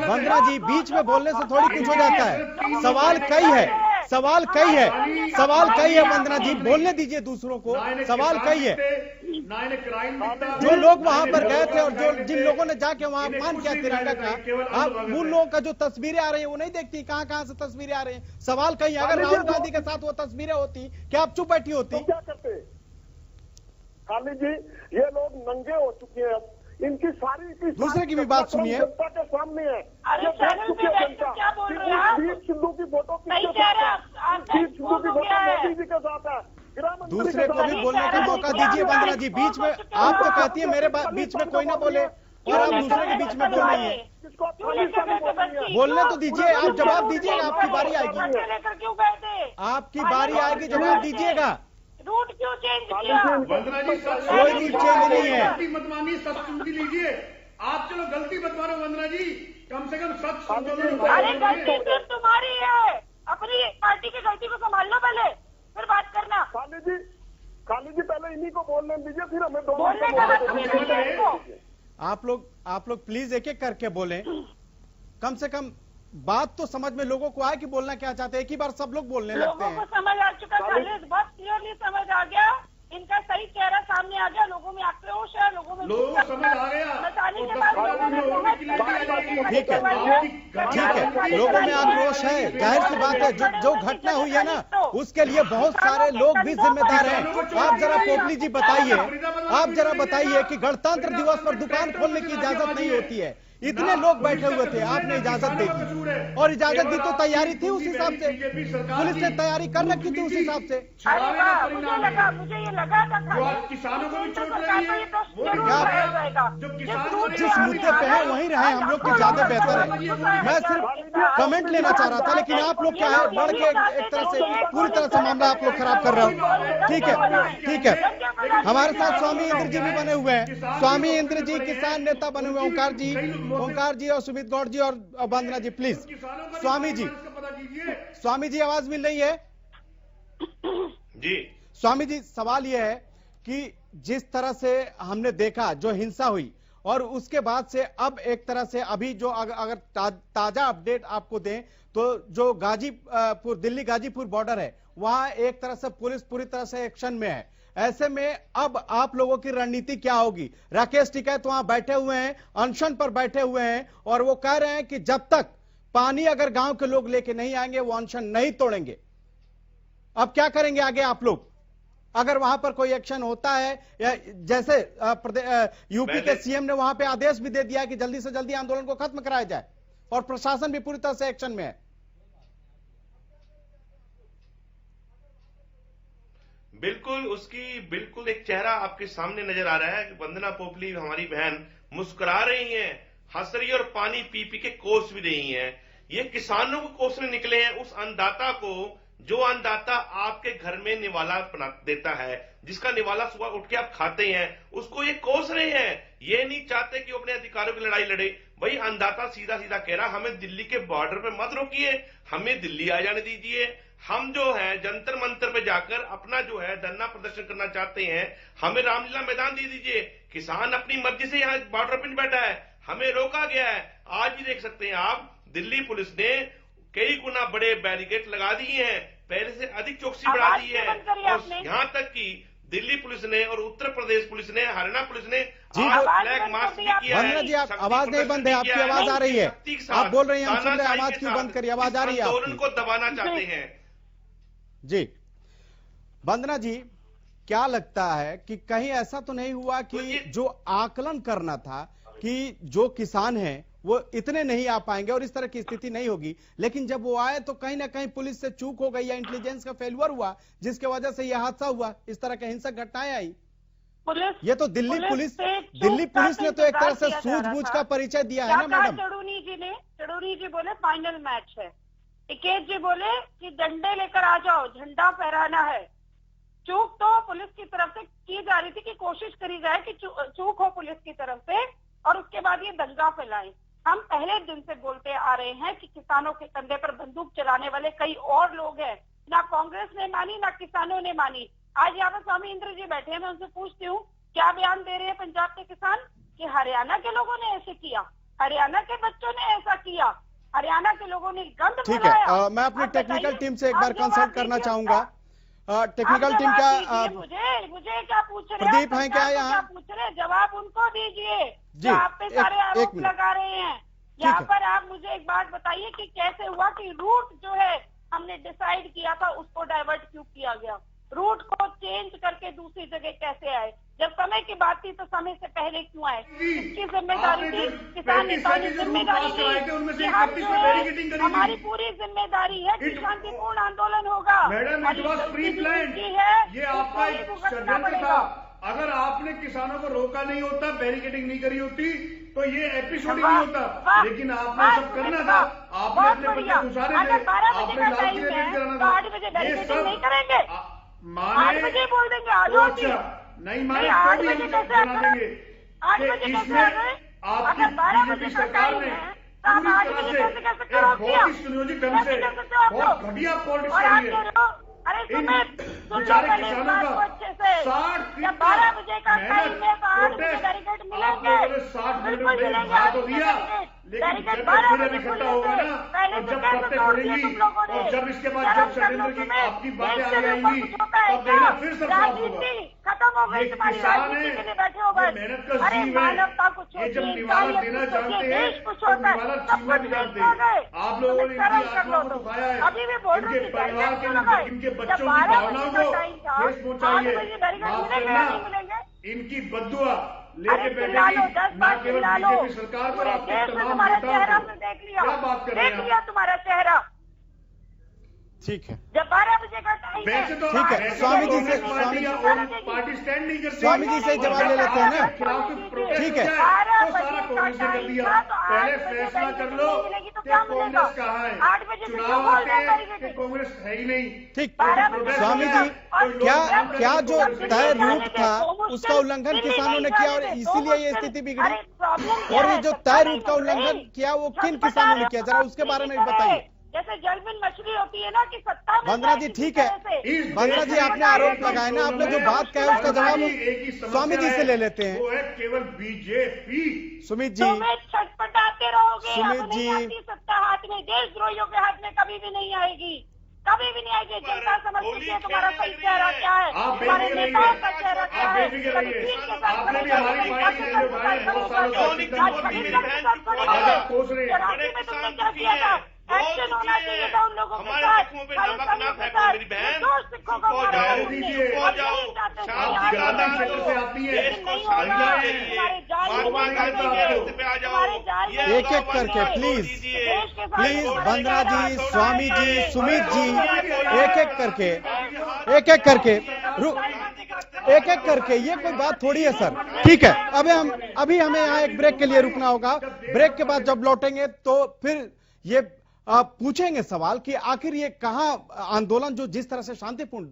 वंदना जी, बीच में बोलने से थोड़ी कुछ हो जाता है। सवाल कई है वंदना जी, बोलने दीजिए दूसरों को। सवाल कई है। जो लोग वहां पर गए थे और जो जिन लोगों ने जाके वहां अपमान किया तिरंगा का, आप उन लोगों का जो तस्वीरें आ रही है वो नहीं देखती कहां से तस्वीरें आ रही है। सवाल कई है। अगर राहुल गांधी के साथ वो तस्वीरें होती, क्या आप चुप बैठी होती? क्या करते? खालिद जी, ये लोग नंगे हो चुके हैं। इनकी सारी दूसरे की भी बात सुनिए। जनता के सामने है। अरे चैनल पे बैठ के क्या बोल रहे हैं आप? सिद्धू की फोटो नहीं कह रहे आप सिद्धू की फोटो क्या है? मोदी जी के साथ है। दूसरे को भी बोलने का मौका दीजिए वंदना जी। बीच में आप तो कहती है मेरे बीच में कोई ना बोले और आप दूसरे के बीच में बोल रही है। बोलने तो दीजिए, आप जवाब दीजिएगा, आपकी बारी आएगी। लेकर क्यों गए थे? आपकी बारी आएगी, जवाब दीजिएगा। रूट क्यों चेंज किया? वंदना जी कोई रूट चेंज नहीं है। गलती मत मानिए, सच सुन के लीजिए। आप चलो गलती मत मानो वंदना जी, कम से कम सच सुन लो। अरे गलती सिर्फ तुम्हारी है, अपनी पार्टी की गलती को संभाल लो पहले, फिर बात करना। काली जी पहले इन्हीं को बोलने दीजिए, फिर हमें बोलने का हक नहीं है इनको। आप लोग प्लीज एक एक करके बोलें। कम से कम बात तो समझ में लोगों को आए कि बोलना क्या चाहते हैं। एक ही बार सब लोग बोलने लगते हैं। लोगों को समझ आ चुका है, बहुत क्लियरली समझ आ गया, इनका सही चेहरा सामने आ गया। लोगों में आक्रोश है, लोगों में समझ आ गया। बताने के बाद लोगों में ठीक है, लोगों में आक्रोश है, जाहिर सी बात है। जो घटना हुई है ना, उसके लिए बहुत सारे लोग भी जिम्मेदार हैं। आप जरा पोपली जी बताइए, आप जरा बताइए कि गणतंत्र दिवस पर दुकान खोलने की इजाजत नहीं होती है। इतने लोग बैठे हुए थे, आपने इजाजत दे दी, और इजाजत दी तो तैयारी थी उस हिसाब से, पुलिस ने तैयारी कर रखी थी उस हिसाब से। मुझे ये लगा था किसानों को भी चोट लगी है, जिस मुद्दे पे है वहीं रहे हम लोग, ज्यादा बेहतर है। मैं सिर्फ कमेंट लेना चाह रहा था, लेकिन आप लोग क्या है बढ़ के एक तरह से पूरी तरह से मामला आप लोग खराब कर रहे हो। ठीक है। हमारे साथ स्वामी इंद्र जी भी बने हुए हैं। स्वामी इंद्र जी किसान नेता बने हुए, ओंकार जी और सुमित गौड़ जी और वंदना जी प्लीज। स्वामी जी आवाज मिल रही है जी? स्वामी जी सवाल यह है कि जिस तरह से हमने देखा जो हिंसा हुई, और उसके बाद से अब एक तरह से अभी जो अगर ताजा अपडेट आपको दें तो जो गाजीपुर, दिल्ली गाजीपुर बॉर्डर है, वहां एक तरह से पुलिस पूरी तरह से एक्शन में है। ऐसे में अब आप लोगों की रणनीति क्या होगी? राकेश टिकैत वहां बैठे हुए हैं, अनशन पर बैठे हुए हैं, और वो कह रहे हैं कि जब तक पानी अगर गांव के लोग लेके नहीं आएंगे वो अनशन नहीं तोड़ेंगे। अब क्या करेंगे आगे आप लोग अगर वहां पर कोई एक्शन होता है? या जैसे यूपी के सीएम ने वहां पे आदेश भी दे दिया कि जल्दी से जल्दी आंदोलन को खत्म कराया जाए, और प्रशासन भी पूरी तरह से एक्शन में है। बिल्कुल, उसकी बिल्कुल एक चेहरा आपके सामने नजर आ रहा है कि वंदना पोपली हमारी बहन मुस्कुरा रही हैं, हंस रही है और पानी पी पी के कोस भी रही हैं। ये किसानों को कोसने निकले हैं, उस अन्नदाता को जो अन्नदाता आपके घर में निवाला देता है, जिसका निवाला सुबह उठ के आप खाते हैं, उसको ये कोस रहे हैं। ये नहीं चाहते कि वो अपने अधिकारों की लड़ाई लड़े। वही अन्नदाता सीधा सीधा कह रहा हमें दिल्ली के बॉर्डर पे मत रोकिए, हमें दिल्ली आ जाने दीजिए। हम जो है जंतर मंतर पे जाकर अपना जो है धरना प्रदर्शन करना चाहते हैं, हमें रामलीला मैदान दे दीजिए। किसान अपनी मर्जी से यहाँ बॉर्डर पे बैठा है, हमें रोका गया है। आज भी देख सकते हैं आप, दिल्ली पुलिस ने कई गुना बड़े बैरिकेड लगा दिए हैं, पहले से अधिक चौकसी बढ़ा दी है। और यहाँ तक कि दिल्ली पुलिस ने और उत्तर प्रदेश पुलिस ने, हरियाणा पुलिस ने ब्लैक मास्क भी किया है। जी आप आवाज नहीं बंद है, आपकी आवाज आ रही है, आप बोल रही हैं, हम सुन रहे हैं, आवाज क्यों बंद करिए? आवाज आ रही है आपकी। आंदोलन को दबाना चाहते हैं। जी वंदना जी, क्या लगता है कि कहीं ऐसा तो नहीं हुआ कि जो आकलन करना था कि जो किसान हैं वो इतने नहीं आ पाएंगे और इस तरह की स्थिति नहीं होगी, लेकिन जब वो आए तो कहीं ना कहीं पुलिस से चूक हो गई या इंटेलिजेंस का फेल्यूर हुआ, जिसके वजह से यह हादसा हुआ, इस तरह के हिंसक घटनाएं आई? ये तो दिल्ली पुलिस ने तो एक तरह से सूझबूझ का परिचय दिया है ना मैडम। चड़ूनी जी बोले फाइनल मैच है, टिकैत जी बोले कि डंडे लेकर आ जाओ, झंडा फहराना है। चूक तो पुलिस की तरफ से की जा रही थी कि कोशिश करी जाए कि चूक हो पुलिस की तरफ से, और उसके बाद ये दंगा फैलाएं। हम पहले दिन से बोलते आ रहे हैं कि किसानों के कंधे पर बंदूक चलाने वाले कई और लोग हैं, ना कांग्रेस ने मानी ना किसानों ने मानी। आज यहाँ पर स्वामी इंद्र जी बैठे हैं, मैं उनसे पूछती हूँ क्या बयान दे रहे हैं पंजाब के किसान कि हरियाणा के लोगों ने ऐसे किया, हरियाणा के बच्चों ने ऐसा किया, हरियाणा के लोगों ने गंद ठीक है। मैं अपनी टेक्निकल टीम से एक बार कंसल्ट करना चाहूंगा। टेक्निकल टीम का मुझे क्या पूछ रहे प्रदीप हैं क्या यहाँ? पूछ रहे, जवाब उनको दीजिए जी। आप पे सारे आरोप लगा रहे हैं। यहाँ पर आप मुझे एक बात बताइए कि कैसे हुआ कि रूट जो है हमने डिसाइड किया था उसको डाइवर्ट क्यों किया गया? रूट को चेंज करके दूसरी जगह कैसे आए? जब समय की बात थी तो समय से पहले क्यों आए? इसकी जिम्मेदारी थी किसान नेताओं की जिम्मेदारी थी कि हम जो है हमारी पूरी जिम्मेदारी है कि शांतिपूर्ण आंदोलन होगा। Madam, it was pre planned, ये आपका एक षड्यंत्र था। अगर आपने किसानों को रोका नहीं होता, बैरिकेडिंग नहीं करी होती तो ये एपिसोड ही नहीं होता, लेकिन आपने सब करना था। आपने अपने बच्चे घुसाने थे, आपने लाल किले पेंट कराना था, ये सब माने बोल देंगे अच्छा नहीं माने तो भी हम बना देंगे कि इसमें आपकी बीजेपी सरकार ने पूरी तरह से एक बहुत ही सुनियोजित ढंग से बहुत घटिया पॉलिटिक्स करी है। इन बेचारे किसानों का 60 दिन का मेहनत प्रोटेस्ट आप लोगों ने 60 मिनट में भाग तो दिया, लेकिन जब फिर इकट्ठा होगा ना और जब बातें खुलेंगी और जब इसके बाद जब षड्यंत्र की आपकी बातें आगे आएंगी तब देखना फिर सब साफ होगा। ये किसान है, ये मेहनत का जीव है, ये जब निवाला देना जानते हैं तो निवाला छीनना भी जानते हैं। आप लोगों ने इनकी आत्मा को दुखाया है, इनके परिवार के लोग, इनके बच्चों की भावनाओं को ठेस पहुंचाइए। माफ करना, इनकी बद्दुआ लेके बैठेगी न केवल बीजेपी सरकार पर, आपके तमाम नेताओं को। क्या बात कर रहे हैं तुम्हारा चेहरा? ठीक है, जब 12 बजे का टाइम है, ठीक है। स्वामी जी से पार्टी स्टैंड नहीं करती, स्वामी जी से जवाब ले लेते हैं ना। ठीक है, तो सारा कांग्रेस ने कर दिया। पहले फैसला कर लो कि कांग्रेस कहाँ है। चुनाव आते हैं कि कांग्रेस है ही नहीं। ठीक, स्वामी जी क्या जो तय रूट था उसका उल्लंघन किसानों ने किया और इसीलिए ये स्थिति बिगड़ी? और ये जो तय रूट का उल्लंघन किया वो किन किसानों ने किया, जरा उसके बारे में भी बताइए। जैसे जलबिन मछली होती है ना कि सत्ता में। वंदना जी ठीक है, वंदना जी आपने आरोप लगाए ना, आपने जो बात कहा उसका जवाब स्वामी जी से ले लेते हैं। वो है केवल बीजेपी। सुमित जी, छटपटाते रहोगे, सुमित जी, सत्ता हाथ में, देशद्रोहियों के हाथ में कभी भी नहीं आएगी, कभी भी नहीं आएगी। जनता समझती है तुम्हारा सही चेहरा क्या है, तुम्हारे नेताओं का चेहरा क्या है। आपने भी हमारी पार्टी के लिए भाई बहुत सालों से तुमने क्या किया था? एक्शन होना चाहिए था उन लोगों के साथ। दीजिए, ग्रामीण क्षेत्र से आती है, एक एक करके प्लीज प्लीज, वंदना जी, स्वामी जी, सुमित जी, एक एक करके ये कोई बात थोड़ी है सर। ठीक है, अभी हमें यहाँ एक ब्रेक के लिए रुकना होगा। ब्रेक के बाद जब लौटेंगे तो फिर ये पूछेंगे सवाल कि आखिर ये कहां आंदोलन जो जिस तरह से शांतिपूर्ण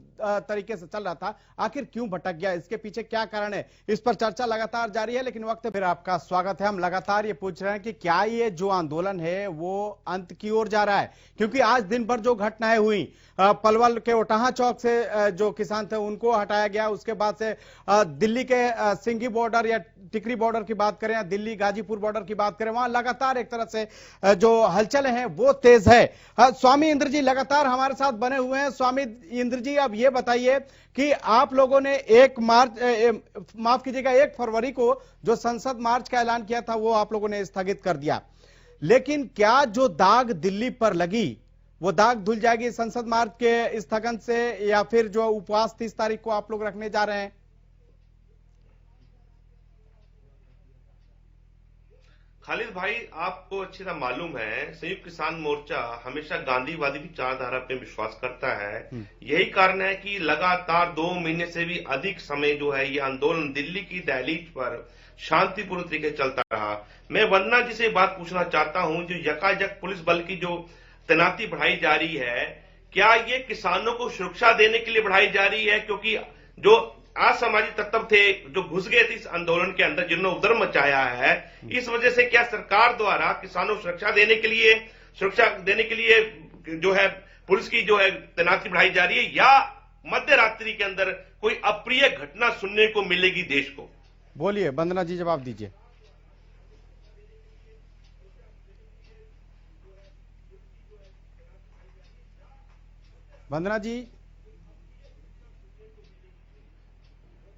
तरीके से चल रहा था आखिर क्यों भटक गया, इसके पीछे क्या कारण है, इस पर चर्चा लगातार जारी है। लेकिन वक्त फिर आपका स्वागत है। हम लगातार ये पूछ रहे हैं कि क्या ये जो आंदोलन है वो अंत की ओर जा रहा है, क्योंकि आज दिन भर जो घटनाएं हुई, पलवल के ओटाहा चौक से जो किसान थे उनको हटाया गया, उसके बाद से दिल्ली के सिंघी बॉर्डर या टिकरी बॉर्डर की बात करें या दिल्ली गाजीपुर बॉर्डर की बात करें, वहां लगातार एक तरह से जो हलचलें हैं वो तेज है। स्वामी इंद्र जी लगातार हमारे साथ बने हुए हैं। स्वामी इंद्र जी, अब ये बताइए कि आप लोगों ने 1 फरवरी को जो संसद मार्च का ऐलान किया था वो आप लोगों ने स्थगित कर दिया, लेकिन क्या जो दाग दिल्ली पर लगी वो दाग धुल जाएगी संसद मार्च के स्थगन से, या फिर जो उपवास 30 तारीख को आप लोग रखने जा रहे हैं? खालिद भाई, आपको अच्छी तरह मालूम है संयुक्त किसान मोर्चा हमेशा गांधीवादी विचारधारा पे विश्वास करता है। यही कारण है कि लगातार 2 महीने से भी अधिक समय जो है ये आंदोलन दिल्ली की दहलीज पर शांतिपूर्ण तरीके चलता रहा। मैं वंदना जी से बात पूछना चाहता हूं, जो यकायक पुलिस बल की जो तैनाती बढ़ाई जा रही है, क्या ये किसानों को सुरक्षा देने के लिए बढ़ाई जा रही है? क्योंकि जो असामाजिक तत्व थे जो घुस गए थे इस आंदोलन के अंदर, जिन्होंने उधर मचाया है, इस वजह से क्या सरकार द्वारा किसानों को सुरक्षा देने के लिए जो है पुलिस की जो है तैनाती बढ़ाई जा रही है, या मध्य रात्रि के अंदर कोई अप्रिय घटना सुनने को मिलेगी देश को? बोलिए वंदना जी, जवाब दीजिए।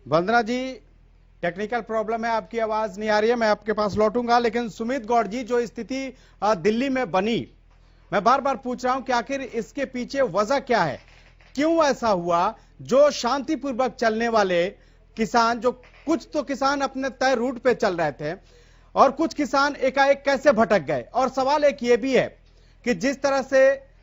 वंदना जी, टेक्निकल प्रॉब्लम है, आपकी आवाज नहीं आ रही है, मैं आपके पास लौटूंगा। लेकिन सुमित गौड़ जी, जो स्थिति दिल्ली में बनी, मैं बार बार पूछ रहा हूं कि आखिर इसके पीछे वजह क्या है? क्यों ऐसा हुआ? जो शांतिपूर्वक चलने वाले किसान, जो कुछ तो किसान अपने तय रूट पे चल रहे थे और कुछ किसान एकाएक कैसे भटक गए? और सवाल एक ये भी है कि जिस तरह से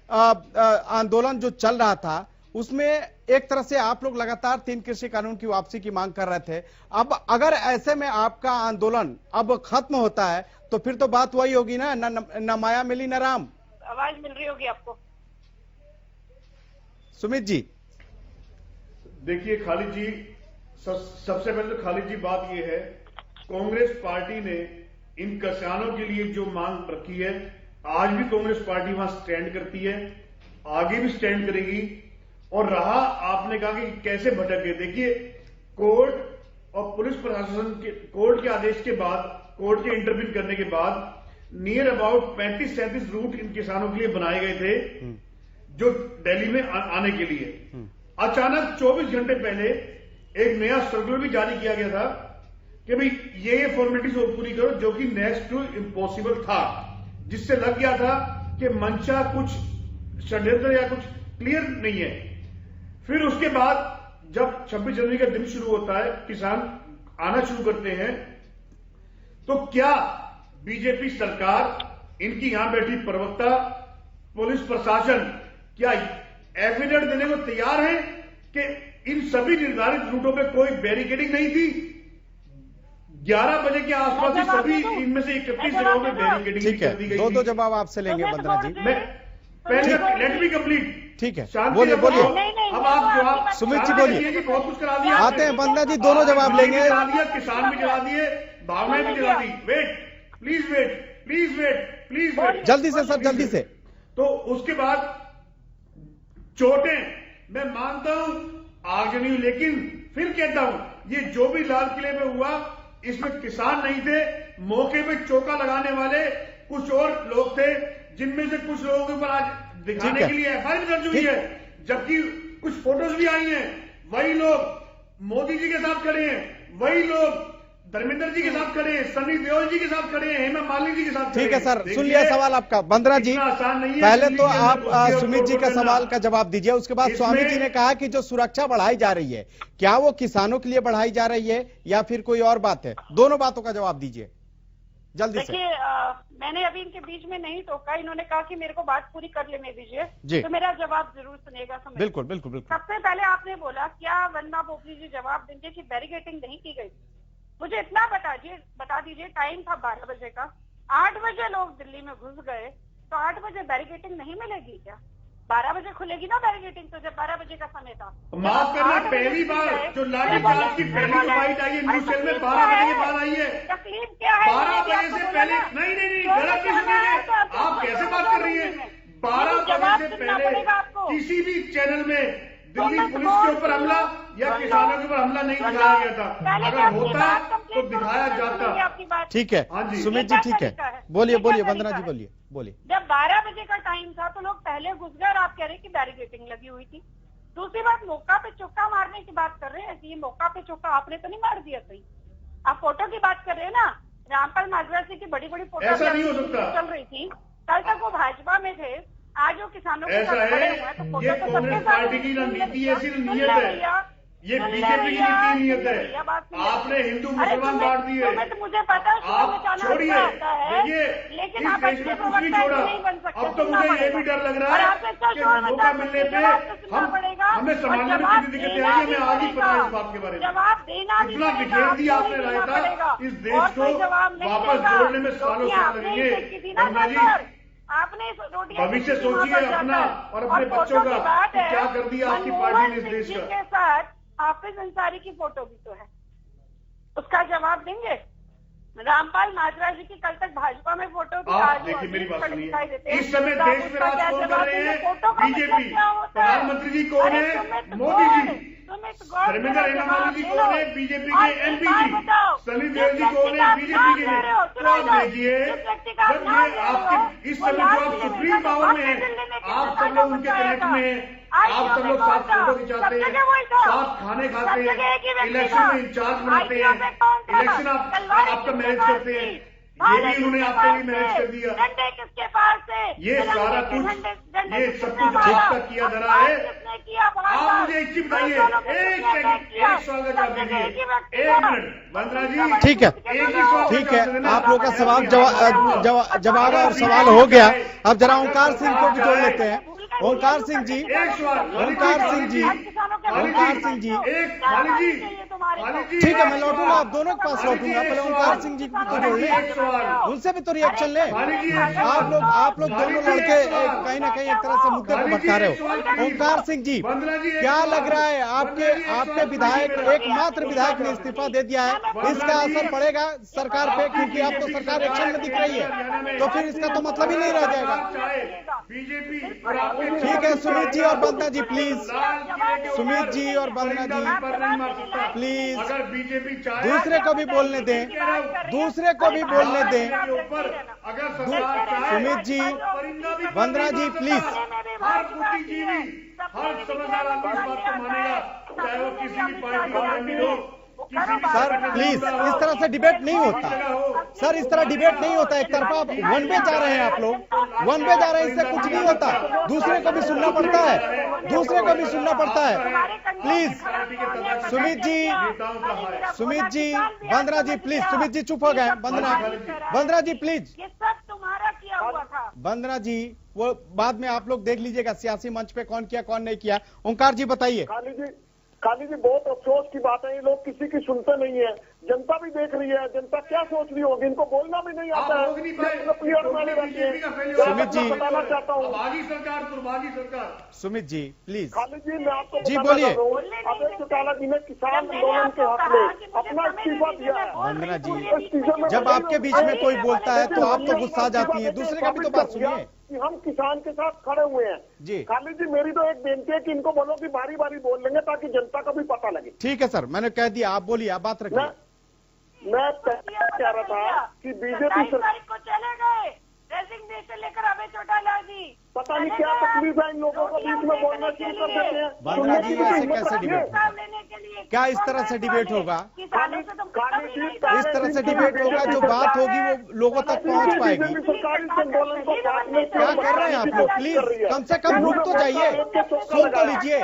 आंदोलन जो चल रहा था उसमें एक तरह से आप लोग लगातार 3 कृषि कानून की वापसी की मांग कर रहे थे। अब अगर ऐसे में आपका आंदोलन अब खत्म होता है तो फिर तो बात वही होगी ना, न माया मिली न राम। आवाज मिल रही होगी आपको? सुमित जी देखिए खालिद जी, सबसे पहले तो खालिद जी बात यह है, कांग्रेस पार्टी ने इन किसानों के लिए जो मांग रखी है, आज भी कांग्रेस पार्टी वहां स्टैंड करती है, आगे भी स्टैंड करेगी। और रहा आपने कहा कि कैसे भटक गए, देखिए कोर्ट और पुलिस प्रशासन के कोर्ट के आदेश के बाद, कोर्ट के इंटरव्यू करने के बाद नियर अबाउट 35-37 रूट इन किसानों के लिए बनाए गए थे जो दिल्ली में आने के लिए। अचानक 24 घंटे पहले एक नया सर्कुलर भी जारी किया गया था कि भाई ये फॉर्मेलिटीज पूरी करो, जो कि नेक्स्ट टू इम्पॉसिबल था, जिससे लग गया था कि मंशा कुछ षड्यंत्र या कुछ क्लियर नहीं है। फिर उसके बाद जब 26 जनवरी का दिन शुरू होता है, किसान आना शुरू करते हैं, तो क्या बीजेपी सरकार, इनकी यहां बैठी प्रवक्ता, पुलिस प्रशासन क्या एफिडेविट देने को तैयार है कि इन सभी निर्धारित रूटों पे कोई बैरिकेडिंग नहीं थी? 11 बजे के आसपास ही सभी इनमें से 31 जगहों में बैरिकेडिंग कर दी गई। दो जवाब आपसे लेंगे वंदना जी। मैं पहले लेट मी कंप्लीट। ठीक है, बोलिए बोलिए। अब आप जवाब सुमित जी बोलिए। बहुत कुछ करा दिया, आते हैं वंदना जी, दोनों जवाब लेंगे। किसान भी जला दिए, भावनाएं भी जला दी। Wait please, wait please, wait please, wait जल्दी से सर, जल्दी से। तो उसके बाद चोटें मैं मानता हूं आग नहीं हुई, लेकिन फिर कहता हूं ये जो भी लाल किले में हुआ इसमें किसान नहीं थे, मौके पे चौका लगाने वाले कुछ और लोग थे, जिनमें से कुछ लोगों के ऊपर आज दिखाने के लिए एफआईआर दर्ज हुई है, जबकि कुछ फोटोज भी आई हैं। वही लोग मोदी जी के साथ खड़े हैं, वही लोग धर्मेंद्र जी के साथ खड़े हैं, सनी देओल जी के साथ खड़े हैं, हेमा मालिनी जी के साथ खड़े हैं। ठीक है सर, सुन लिया सवाल आपका। वंदना जी पहले तो आप सुमित जी का सवाल का जवाब दीजिए, उसके बाद स्वामी जी ने कहा कि जो सुरक्षा बढ़ाई जा रही है, क्या वो किसानों के लिए बढ़ाई जा रही है या फिर कोई और बात है? दोनों बातों का जवाब दीजिए जल्दी से। देखिए मैंने अभी इनके बीच में नहीं टोका, इन्होंने कहा कि मेरे को बात पूरी कर लेने दीजिए, तो मेरा जवाब जरूर सुनिएगा। बिल्कुल बिल्कुल बिल्कुल। सबसे पहले आपने बोला क्या वंदना पोपली जी जवाब देंगे कि बैरिकेडिंग नहीं की गई? मुझे इतना बता दीजिए, टाइम था 12 बजे का, 8 बजे लोग दिल्ली में घुस गए, तो 8 बजे बैरिकेडिंग नहीं मिलेगी क्या? 12 बजे खुलेगी ना बैरिकेडिंग, तो जब 12 बजे का समय था। माफ करना, पहली बार जो लाठीचार्ज की पहली फाइट आई है न्यूज चैनल में 12 बजे के बाद आई है। तकलीफ क्या है? 12 बजे से पहले नहीं गलत नहीं सुनिए, आप कैसे बात कर रही है? 12 बजे से पहले किसी भी चैनल में दिल्ली पुलिस के ऊपर हमला या किसानों के ऊपर हमला नहीं दिखाया गया था। अगर होता तो दिखाया जाता। ठीक है सुमित जी, ठीक है, बोलिए बोलिए वंदना जी, बोलिए बोलिए। जब 12 बजे का टाइम था तो लोग पहले घुस गए और आप कह रहे हैं कि बैरिकेडिंग लगी हुई थी। दूसरी बात, मौका पे चौका मारने की बात कर रहे हैं, ये मौका पे चौका आपने तो नहीं मार दिया कहीं? आप फोटो की बात कर रहे हैं ना, रामपाल माजरा की बड़ी बड़ी फोटो ऐसा नहीं हो सकता। चल रही थी, कल तक वो भाजपा में थे, आज वो किसानों के साथ खड़े हुए हैं, तो फोटो ये तो कांग्रेस पार्टी की नीति ऐसी नीयत है, ये बीजेपी की नीति नीयत है। आपने हिंदू मुसलमान बांट दिए, मुझे पता है, आप छोड़िए, देखिए लेकिन इस देश में कुछ नहीं छोड़ा। अब तो मुझे ये भी डर लग रहा है कि मौका मिलने पे हमें समाजने में कितनी दिक्कतें आई, हमें आज ही पता है इस बात के बारे में। इतना बिखेर दिया आपने रायता, इस देश को वापस जोड़ने में सालों साल लगेंगे। आपने भविष्य सोचिए अपना और अपने बच्चों का, क्या कर दिया आपकी पार्टी ने इस देश का। के साथ हाफिज अंसारी की फोटो भी तो है, उसका जवाब देंगे? रामपाल माजरा जी की कल तक भाजपा में फोटो थी, आज देखिए मेरी बात सुनिए, इस समय देश में राज कौन कर रहे हैं? बीजेपी। प्रधानमंत्री जी कौन है? मोदी जी। धर्मेंद्र हेमा जी कौन है? बीजेपी के एमपी जी। सनी देओल जी कौन है? बीजेपी के। तो आप देखिए, जब ये आपके इस समय जो आप सुप्रीम पावर में है, आप सब लोग उनके कनेक्ट में हैं, आप सब लोग साथ फोटो खिंचाते हैं, साथ खाने खाते हैं, इलेक्शन में इंचार्ज बनाते हैं, इलेक्शन आपका मैनेज करते हैं। ये भी उन्होंने आपके लिए मैनेज कर दिया। डंडे किसके पास थे? ये सारा कुछ, ये सब कुछ आपका किया धरा है। आप मुझे एक चीज बताइए, एक सेकंड, एक सवाल का जवाब दीजिए, 1 मिनट वंदना जी। ठीक है, एक ही सवाल ठीक है, आप लोग का सवाल जवाब और सवाल हो गया। अब जरा ओंकार सिंह को भी जोड़ लेते हैं। ओंकार सिंह जी, ओंकार सिंह जी, ओंकार सिंह जी, एक खाली जी, ठीक है, मैं लौटूंगा, आप दोनों के पास लौटूंगा। पहले ओंकार सिंह जी को तो जोड़ ले, उनसे भी तो रिएक्शन ले। आप लोग दोनों लड़के कहीं ना कहीं एक तरह से मुद्दे को भटका रहे हो। ओंकार सिंह जी, क्या लग रहा है आपके विधायक, एकमात्र विधायक ने इस्तीफा दे दिया है, इसका असर पड़ेगा सरकार पे? क्योंकि अब तो सरकार एक्शन में दिख रही है, तो फिर इसका तो मतलब ही नहीं रह जाएगा। बीजेपी, ठीक है, सुमित जी और वंदना जी प्लीज, सुमित जी और वंदना जी प्लीज, अगर बीजेपी चाहे दूसरे को भी बोलने दें, दूसरे को भी बोलने दें। अगर सरकार चाहे, सुमित जी, वंदना जी प्लीज। हर बुद्धिजीवी, हर समझदार आदमी इस बात को मानेगा, चाहे वो किसी भी पार्टी का कैंडिडेट हो। सर प्लीज, इस तरह से डिबेट नहीं होता सर, इस तरह डिबेट नहीं होता। एक तरफा वन वे जा रहे हैं आप लोग, वन वे जा रहे हैं, इससे कुछ नहीं होता। दूसरे को भी सुनना पड़ता है, दूसरे को भी सुनना पड़ता है। प्लीज सुमित जी, सुमित जी, वंदना जी प्लीज, सुमित जी चुप हो गए। वंदना जी प्लीज, ये सब तुम्हारा किया हुआ था। वंदना जी वो बाद में आप लोग देख लीजिएगा सियासी मंच पे कौन किया कौन नहीं किया। ओंकार जी बताइए। काली जी, बहुत अफसोस की बात है, ये लोग किसी की सुनते नहीं है। जनता भी देख रही है, जनता क्या सोच रही होगी, इनको बोलना भी नहीं आता है। सुमित जी, बताना चाहता हूँ, दुर्भागी सरकार। सुमित जी प्लीज। खाली जी, मैं आपको जी बोलिए। अभय चौटाला जी ने किसान आंदोलन के हक में अपना इस्तीफा दिया है। वंदना जी, जब आपके बीच में कोई बोलता है तो आप तो गुस्सा जाती है, दूसरे का भी तो बात सुनिए कि हम किसान के साथ खड़े हुए हैं। जी खाली जी, मेरी तो एक बेनती है कि इनको बोलो कि बारी बारी बोल लेंगे ताकि जनता को भी पता लगे। ठीक है सर, मैंने कह दिया, आप बोलिए, आप बात रखिए। मैं कह रहा था कि बीजेपी सरकार को चले गए रेजिग्नेशन लेकर अभय चौटाला जी, पता नहीं क्या तकलीफ है इन लोगों को, बीच में बोलना शुरू कर देते हैं। वंदना जी, ऐसे कैसे डिबेट, क्या इस तरह से डिबेट होगा? इस तरह से डिबेट होगा, जो बात होगी वो लोगों तक पहुंच पाएगी। क्या कर रहे हैं आप लोग? प्लीज कम से कम रुक तो जाइए, सुन तो लीजिए,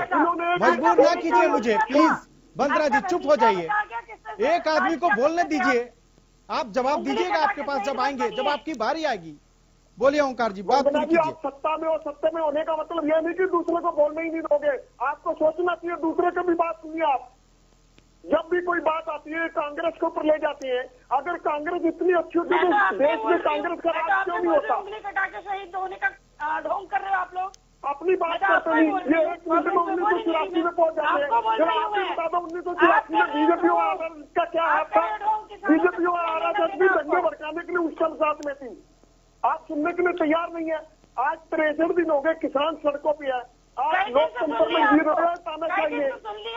मजबूर ना कीजिए मुझे प्लीज। वंदना जी चुप हो जाइए, एक आदमी को बोलने दीजिए, आप जवाब दीजिएगा आपके पास जब आएंगे, जब आपकी बारी आएगी। बोलिए ओंकार जी, बात पूरी कीजिए। आप सत्ता में और सत्ता में होने का मतलब यह नहीं कि दूसरे को बोलने ही नहीं दोगे, आपको सोचना चाहिए, दूसरे की भी बात सुनिए। आप जब भी कोई बात आती है कांग्रेस के ऊपर ले जाती है, अगर कांग्रेस इतनी अच्छी होती तो देश में कांग्रेस का राज क्यों नहीं होता? उंगली कटा के शहीद होने का ढोंग कर रहे हो आप लोग। अपनी बात करते नहीं, ये 1 मिनट में 1984 में पहुंच जाते हैं। जरा आप ही बता दो, 1984 में बीजेपी और आरएसएस का क्या हाथ था? बीजेपी और आरएसएस भी दंगे भड़काने के लिए उस समय साथ में थी। आप सुनने के लिए तैयार नहीं है। आज 63 दिन हो गए, किसान सड़कों पे है। आप लोकतंत्र में जी रहे हैं तानाशाही है।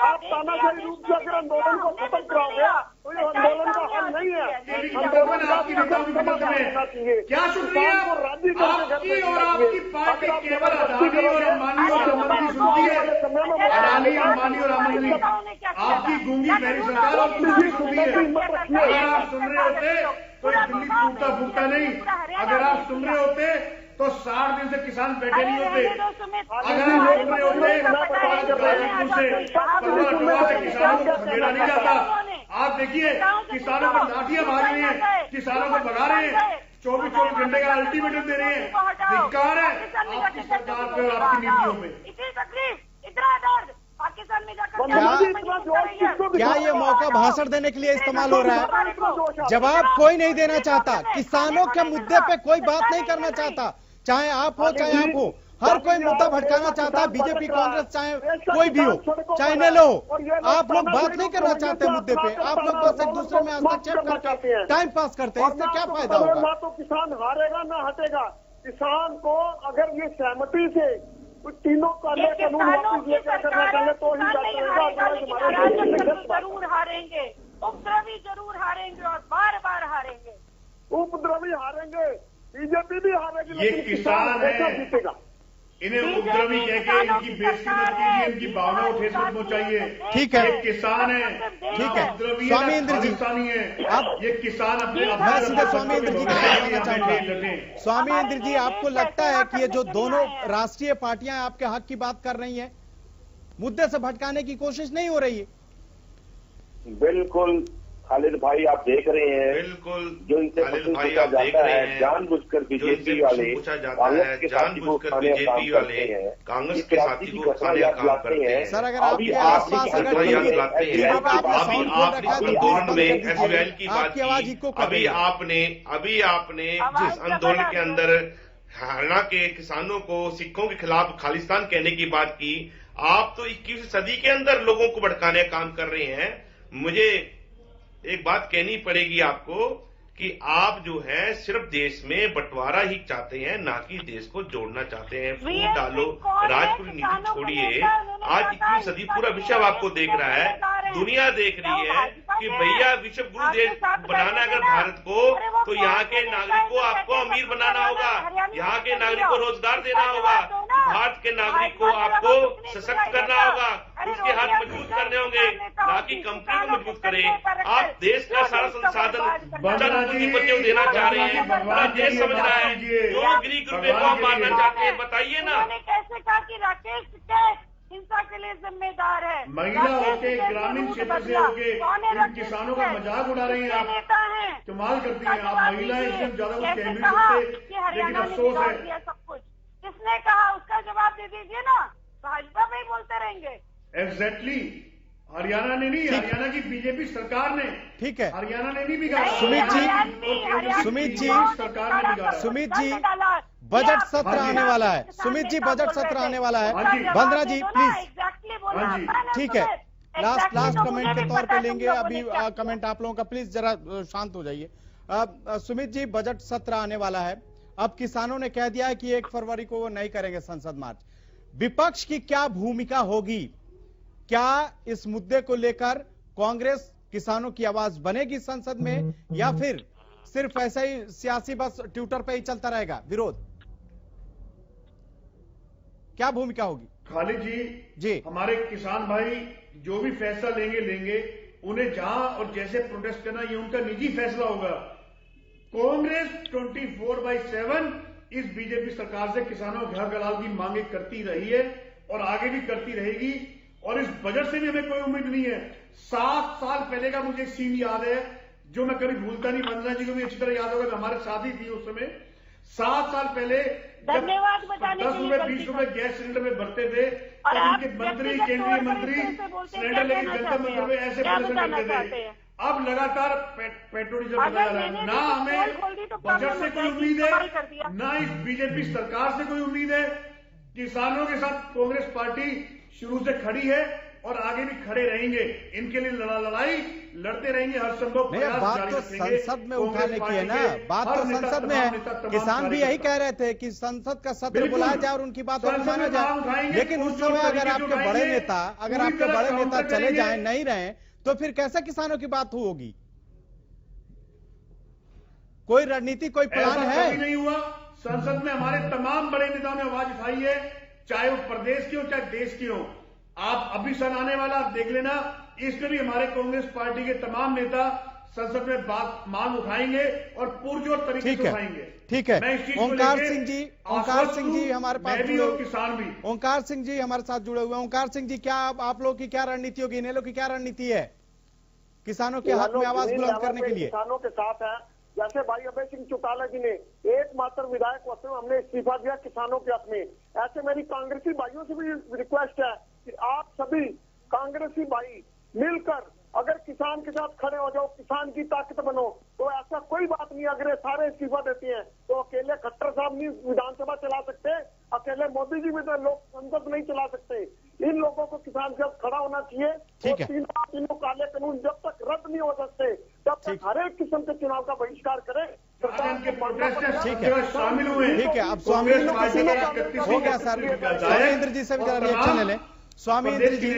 आप तानाशाही रूप से अगर आंदोलन को खत्म कराओगे तो ये आंदोलन का हल नहीं है। आंदोलन आपकी नेताओं की मदद में क्या सुन रही है? आपकी और आपकी पार्टी केवल अडानी और अंबानी और अमन की सुनती है। अडानी, अंबानी और अमन की आपकी गूंगी मेरी सरकार और दूसरी सुनती है। अगर आप सुन रहे होते तो दिल्ली टूटता फूटता नहीं। अगर आप सुन रहे होते तो 60 दिन से किसान बैठे नहीं होते। अगर आप सुन रहे होते से किसानों को खदेड़ा नहीं जाता। आप देखिए, किसानों पर लाठियां मार रही हैं, किसानों को भगा रहे हैं, 24 घंटे का अल्टीमेटम दे रहे हैं। धिक्कार है आपकी सरकार पे और आपकी नीतियों पे। इतनी तकलीफ, इतना दर्द पाकिस्तान में जाकर क्या ये मौका भाषण देने के लिए इस्तेमाल हो रहा है? जवाब कोई नहीं देना चाहता, किसानों के मुद्दे पे कोई बात नहीं करना चाहता, चाहे आप हो चाहे आप हो, हर कोई मुद्दा भटकाना चाहता है। बीजेपी, कांग्रेस, चाहे कोई भी हो, चाहे न लो, आप लोग बात नहीं करना चाहते मुद्दे पे। आप लोग बस एक दूसरे में हस्तक्षेप करके टाइम पास करते हैं, इससे क्या फायदा होगा? ना तो किसान हारेगा ना हटेगा। किसान को अगर ये सहमति से तीनों काले कानून वापस लेकर करना तो ही जरूर हारेंगे, उपद्रवी जरूर हारेंगे और बार बार हारेंगे। उपद्रवी हारेंगे, बीजेपी भी हारेगी, ये किसान है, जीतेगा। इन्हें उपद्रवी कह के इनकी बेइज्जती मत कीजिए, इनकी भावनाओं को ठेस मत पहुंचाइए। ठीक है, ये किसान है, ठीक है स्वामी इंद्र जी, अब ये किसान अपने मैं सीधे स्वामी इंद्र जी का चाहूंगा। स्वामी इंद्र जी, आपको लगता है कि ये जो दोनों राष्ट्रीय पार्टियां आपके हक की बात कर रही हैं, मुद्दे से भटकाने की कोशिश नहीं हो रही है? बिल्कुल खालिद भाई, आप देख रहे हैं, बिल्कुल जो इनसे प्रश्न पूछा जाता है जानबूझकर बीजेपी वाले कांग्रेस के साथी को खाने का काम करते हैं, कांग्रेस के साथी को खाने का काम करते हैं। सर, अगर आपके आसपास अभी आपने जिस आंदोलन के अंदर हरियाणा के किसानों को सिखों के खिलाफ खालिस्तान कहने की बात की, आप तो 21वीं सदी के अंदर लोगों को भड़काने का काम कर रहे हैं। मुझे एक बात कहनी पड़ेगी आपको कि आप जो है सिर्फ देश में बंटवारा ही चाहते हैं, ना कि देश को जोड़ना चाहते हैं। फूट डालो, राजपूत नीति छोड़िए। आज 21वीं सदी पूरा विश्व आपको देख रहा है, दुनिया देख रही है कि भैया विश्व गुरु देश बनाना अगर भारत को, तो यहाँ के नागरिक को आपको अमीर बनाना होगा, यहाँ के नागरिक को रोजगार देना होगा, भारत के नागरिक को आपको सशक्त करना होगा, उसके हाथ मजबूत करने होंगे, ना कि कंपनी को मजबूत करें। आप देश का सारा संसाधन पूंजीपतियों देना चाह रहे हैं, पूरा देश समझ रहा है, जो ग्रीक रुपए को आप मारना चाहते हैं, बताइए ना। कैसे कहा कि राकेश टिकैत हिंसा के लिए जिम्मेदार है? महिला होके, ग्रामीण क्षेत्र से होके इन किसानों का मजाक उड़ा रही हैं आप, कमाल करती हैं आप। महिलाएं इससे ज्यादा कुछ कह नहीं सकते, लेकिन अफसोस है। सब कुछ किसने कहा, उसका जवाब दे दीजिए ना, भाजपा में ही बोलते रहेंगे। एग्जैक्टली, हरियाणा ने नहीं, हरियाणा की बीजेपी सरकार ने, ठीक है, हरियाणा ने नहीं बिगाड़ा। सुमित जी, सरकार ने बिगाड़ा। सुमित जी, बजट सत्र आने वाला है। सुमित जी, बजट सत्र आने वाला है। वंदना जी प्लीज, ठीक है, लास्ट कमेंट के तौर पे लेंगे अभी कमेंट आप लोगों का, प्लीज जरा शांत हो जाइए। सुमित जी, बजट सत्र आने वाला है, अब किसानों ने कह दिया है कि 1 फरवरी को वो नहीं करेंगे संसद मार्च। विपक्ष की क्या भूमिका होगी? क्या इस मुद्दे को लेकर कांग्रेस किसानों की आवाज बनेगी संसद में, या फिर सिर्फ ऐसा ही सियासी बस ट्विटर पे ही चलता रहेगा विरोध? क्या भूमिका होगी? खालिद जी, हमारे किसान भाई जो भी फैसला लेंगे, उन्हें जहां और जैसे प्रोटेस्ट करना ये उनका निजी फैसला होगा। कांग्रेस 24/7 इस बीजेपी सरकार से किसानों के हक हलाल की मांगे करती रही है और आगे भी करती रहेगी, और इस बजट से भी हमें कोई उम्मीद नहीं है। 7 साल पहले का मुझे एक सीन याद है जो मैं कभी भूलता नहीं, वंदना जी को भी अच्छी तरह याद होगा, हमारे साथ ही थी उस समय। 7 साल पहले जब 10 रुपए 20 रुपए गैस सिलेंडर में भरते थे, तब इनके मंत्री, केंद्रीय मंत्री सिलेंडर लेके जनता मंदिर में ऐसे प्रदर्शन करते थे। अब लगातार पेट्रोल डीजल बढ़ा जा रहा है। ना हमें बजट से कोई उम्मीद है, ना इस बीजेपी सरकार से कोई उम्मीद है। किसानों के साथ कांग्रेस पार्टी शुरू से खड़ी है और आगे भी खड़े रहेंगे, इनके लिए लड़ाई लड़ते रहेंगे, हर संभव प्रयास बात तो संसद में उठाने की है ना, बात तो संसद में है। किसान भी यही कह रहे थे कि संसद का सत्र बुलाया जाए और उनकी बात माना जाए, लेकिन उस समय अगर आपके बड़े नेता चले जाए, नहीं रहे, तो फिर कैसे किसानों की बात होगी? कोई रणनीति, कोई प्लान है? नहीं हुआ। संसद में हमारे तमाम बड़े नेताओं ने आवाज उठाई है, चाहे वो प्रदेश की हो चाहे देश की हो। आप अभी सन आने वाला देख लेना, इसमें भी हमारे कांग्रेस पार्टी के तमाम नेता संसद में बात मांग उठाएंगे और पुरजोर तरीके से उठाएंगे। ठीक है, ओंकार सिंह जी हमारे पास जुड़े हुए, किसान भी ओंकार सिंह जी हमारे साथ जुड़े हुए हैं। ओंकार सिंह जी, क्या आप लोग की क्या रणनीति होगी, इन लोग की क्या रणनीति है किसानों के हक में आवाज बुलंद करने के लिए? किसानों के साथ है, जैसे भाई अभय सिंह चौटाला जी ने एकमात्र विधायक होते हुए हमने इस्तीफा दिया किसानों के हक में, ऐसे मेरी कांग्रेसी भाइयों से भी रिक्वेस्ट है कि आप सभी कांग्रेसी भाई मिलकर अगर किसान के साथ खड़े हो जाओ, किसान की ताकत बनो, तो ऐसा कोई बात नहीं। अगर ये सारे इस्तीफा देते हैं तो अकेले खट्टर साहब नहीं विधानसभा चला सकते, अकेले मोदी जी भी तो लोग संसद नहीं चला सकते। इन लोगों को किसान के साथ खड़ा होना चाहिए। ठीक है, तीनों काले कानून जब तक रद्द नहीं हो सकते तब तक हर एक किस्म के चुनाव का बहिष्कार करें। शामिल हुए। ठीक है, अब स्वामी हो गया सर, स्वामी इंद्र जी से भी जरा रिएक्शन ले लें। स्वामी इंद्र जी,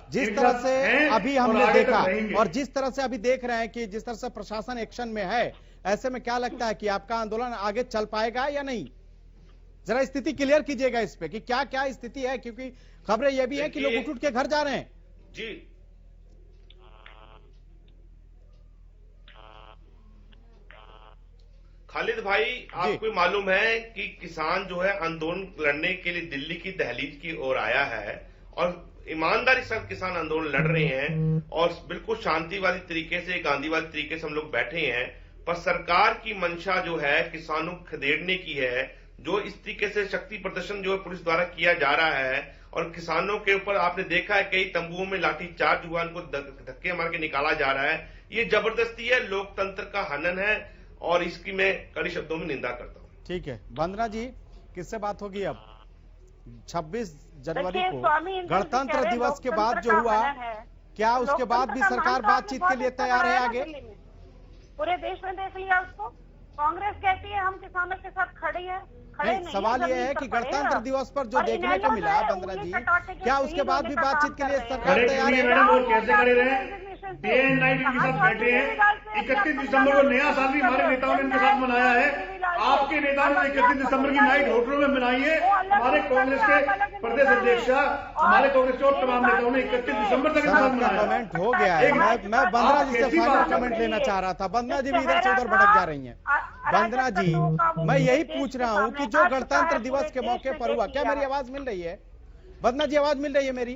जिस तरह से अभी हमने देखा और जिस तरह से अभी देख रहे हैं कि जिस तरह से प्रशासन एक्शन में है, ऐसे में क्या लगता है कि आपका आंदोलन आगे चल पाएगा या नहीं? जरा स्थिति क्लियर कीजिएगा इस पे कि क्या क्या स्थिति है, क्योंकि खबरें यह भी है कि लोग उठ के घर जा रहे हैं। जी, खालिद भाई, आपको मालूम है कि किसान जो है आंदोलन लड़ने के लिए दिल्ली की दहलीज की ओर आया है और ईमानदारी से किसान आंदोलन लड़ रहे हैं और बिल्कुल शांतिवादी तरीके से, गांधीवादी तरीके से हम लोग बैठे हैं। पर सरकार की मंशा जो है किसानों को खदेड़ने की है, जो इस तरीके से शक्ति प्रदर्शन जो है पुलिस द्वारा किया जा रहा है और किसानों के ऊपर आपने देखा है कई तंबुओं में लाठी चार्ज हुआ, उनको धक्के मार के निकाला जा रहा है। ये जबरदस्ती है, लोकतंत्र का हनन है और इसकी मैं कड़ी शब्दों में निंदा करता हूं। ठीक है, वंदना जी किससे बात होगी अब? 26 जनवरी को गणतंत्र दिवस के बाद जो हुआ, क्या उसके बाद भी सरकार बातचीत के लिए तैयार है आगे? पूरे देश में देख लिया उसको। कांग्रेस कहती है हम किसानों के साथ खड़े हैं, नहीं, सवाल यह है कि गणतंत्र दिवस पर जो देखने को मिला वंदना जी, क्या उसके बाद भी बातचीत के लिए सरकार तैयार है? मैडम और कैसे खड़े रहे, डे एंड नाइट इनके साथ बैठे हैं। 31 दिसंबर को नया साल भी हमारे नेताओं ने इनके साथ मनाया है। आपके नेताओं ने 31 दिसंबर की नाइट होटलों में मनाई है। हमारे कांग्रेस के प्रदेश अध्यक्ष, हमारे कांग्रेस के और तमाम नेताओं ने 31 दिसंबर तक इनके साथ मनाया। कमेंट हो गया है। मैं वंदना जी से फाइनल कमेंट लेना चाह रहा था। वंदना जी भी इधर से उधर भटक जा रही हैं। वंदना जी, मैं यही पूछ रहा हूं कि जो गणतंत्र दिवस के मौके पर हुआ, क्या मेरी आवाज मिल रही है? वंदना जी, आवाज मिल रही है मेरी?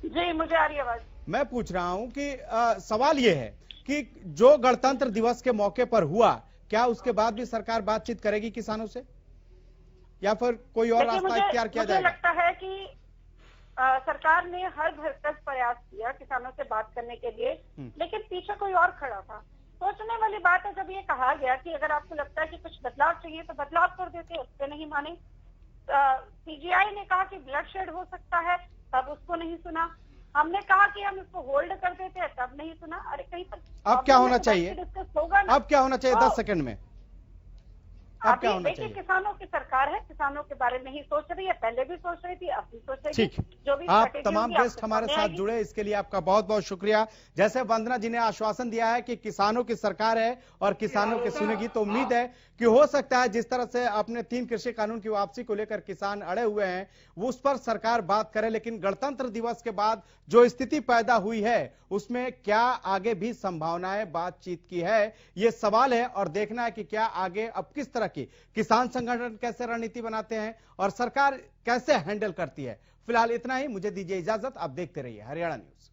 जी, मुझे आ रही है आवाज। मैं पूछ रहा हूं कि सवाल यह है कि जो गणतंत्र दिवस के मौके पर हुआ, क्या उसके बाद भी सरकार बातचीत करेगी किसानों से या फिर कोई और रास्ता इख्तियार किया जाएगा? मुझे लगता है कि सरकार ने हर भरसक प्रयास किया किसानों से बात करने के लिए, लेकिन पीछे कोई और खड़ा था। सोचने वाली बात है जब ये कहा गया कि अगर आपको लगता है कि कुछ बदलाव चाहिए तो बदलाव कर देते, उस पर नहीं माने। सीजीआई ने कहा कि ब्लडशेड हो सकता है, तब उसको नहीं सुना। हमने कहा कि हम इसको होल्ड कर देते हैं, तब नहीं सुना। अरे कहीं पर अब क्या होना चाहिए? अब क्या होना चाहिए? 10 सेकंड में अब क्या होना चाहिए? किसानों की सरकार है, किसानों के बारे में ही सोच रही है, पहले भी सोच रही थी, अब भी सोच रही ठीक, जो भी आप तमाम गेस्ट हमारे साथ जुड़े, इसके लिए आपका बहुत बहुत शुक्रिया। जैसे वंदना जी ने आश्वासन दिया है कि किसानों की सरकार है और किसानों की सुनेगी, तो उम्मीद है कि हो सकता है जिस तरह से अपने 3 कृषि कानून की वापसी को लेकर किसान अड़े हुए हैं, वो उस पर सरकार बात करे। लेकिन गणतंत्र दिवस के बाद जो स्थिति पैदा हुई है, उसमें क्या आगे भी संभावनाएं बातचीत की है, ये सवाल है। और देखना है कि क्या आगे अब किस तरह की किसान संगठन कैसे रणनीति बनाते हैं और सरकार कैसे हैंडल करती है। फिलहाल इतना ही, मुझे दीजिए इजाजत। आप देखते रहिए हरियाणा न्यूज।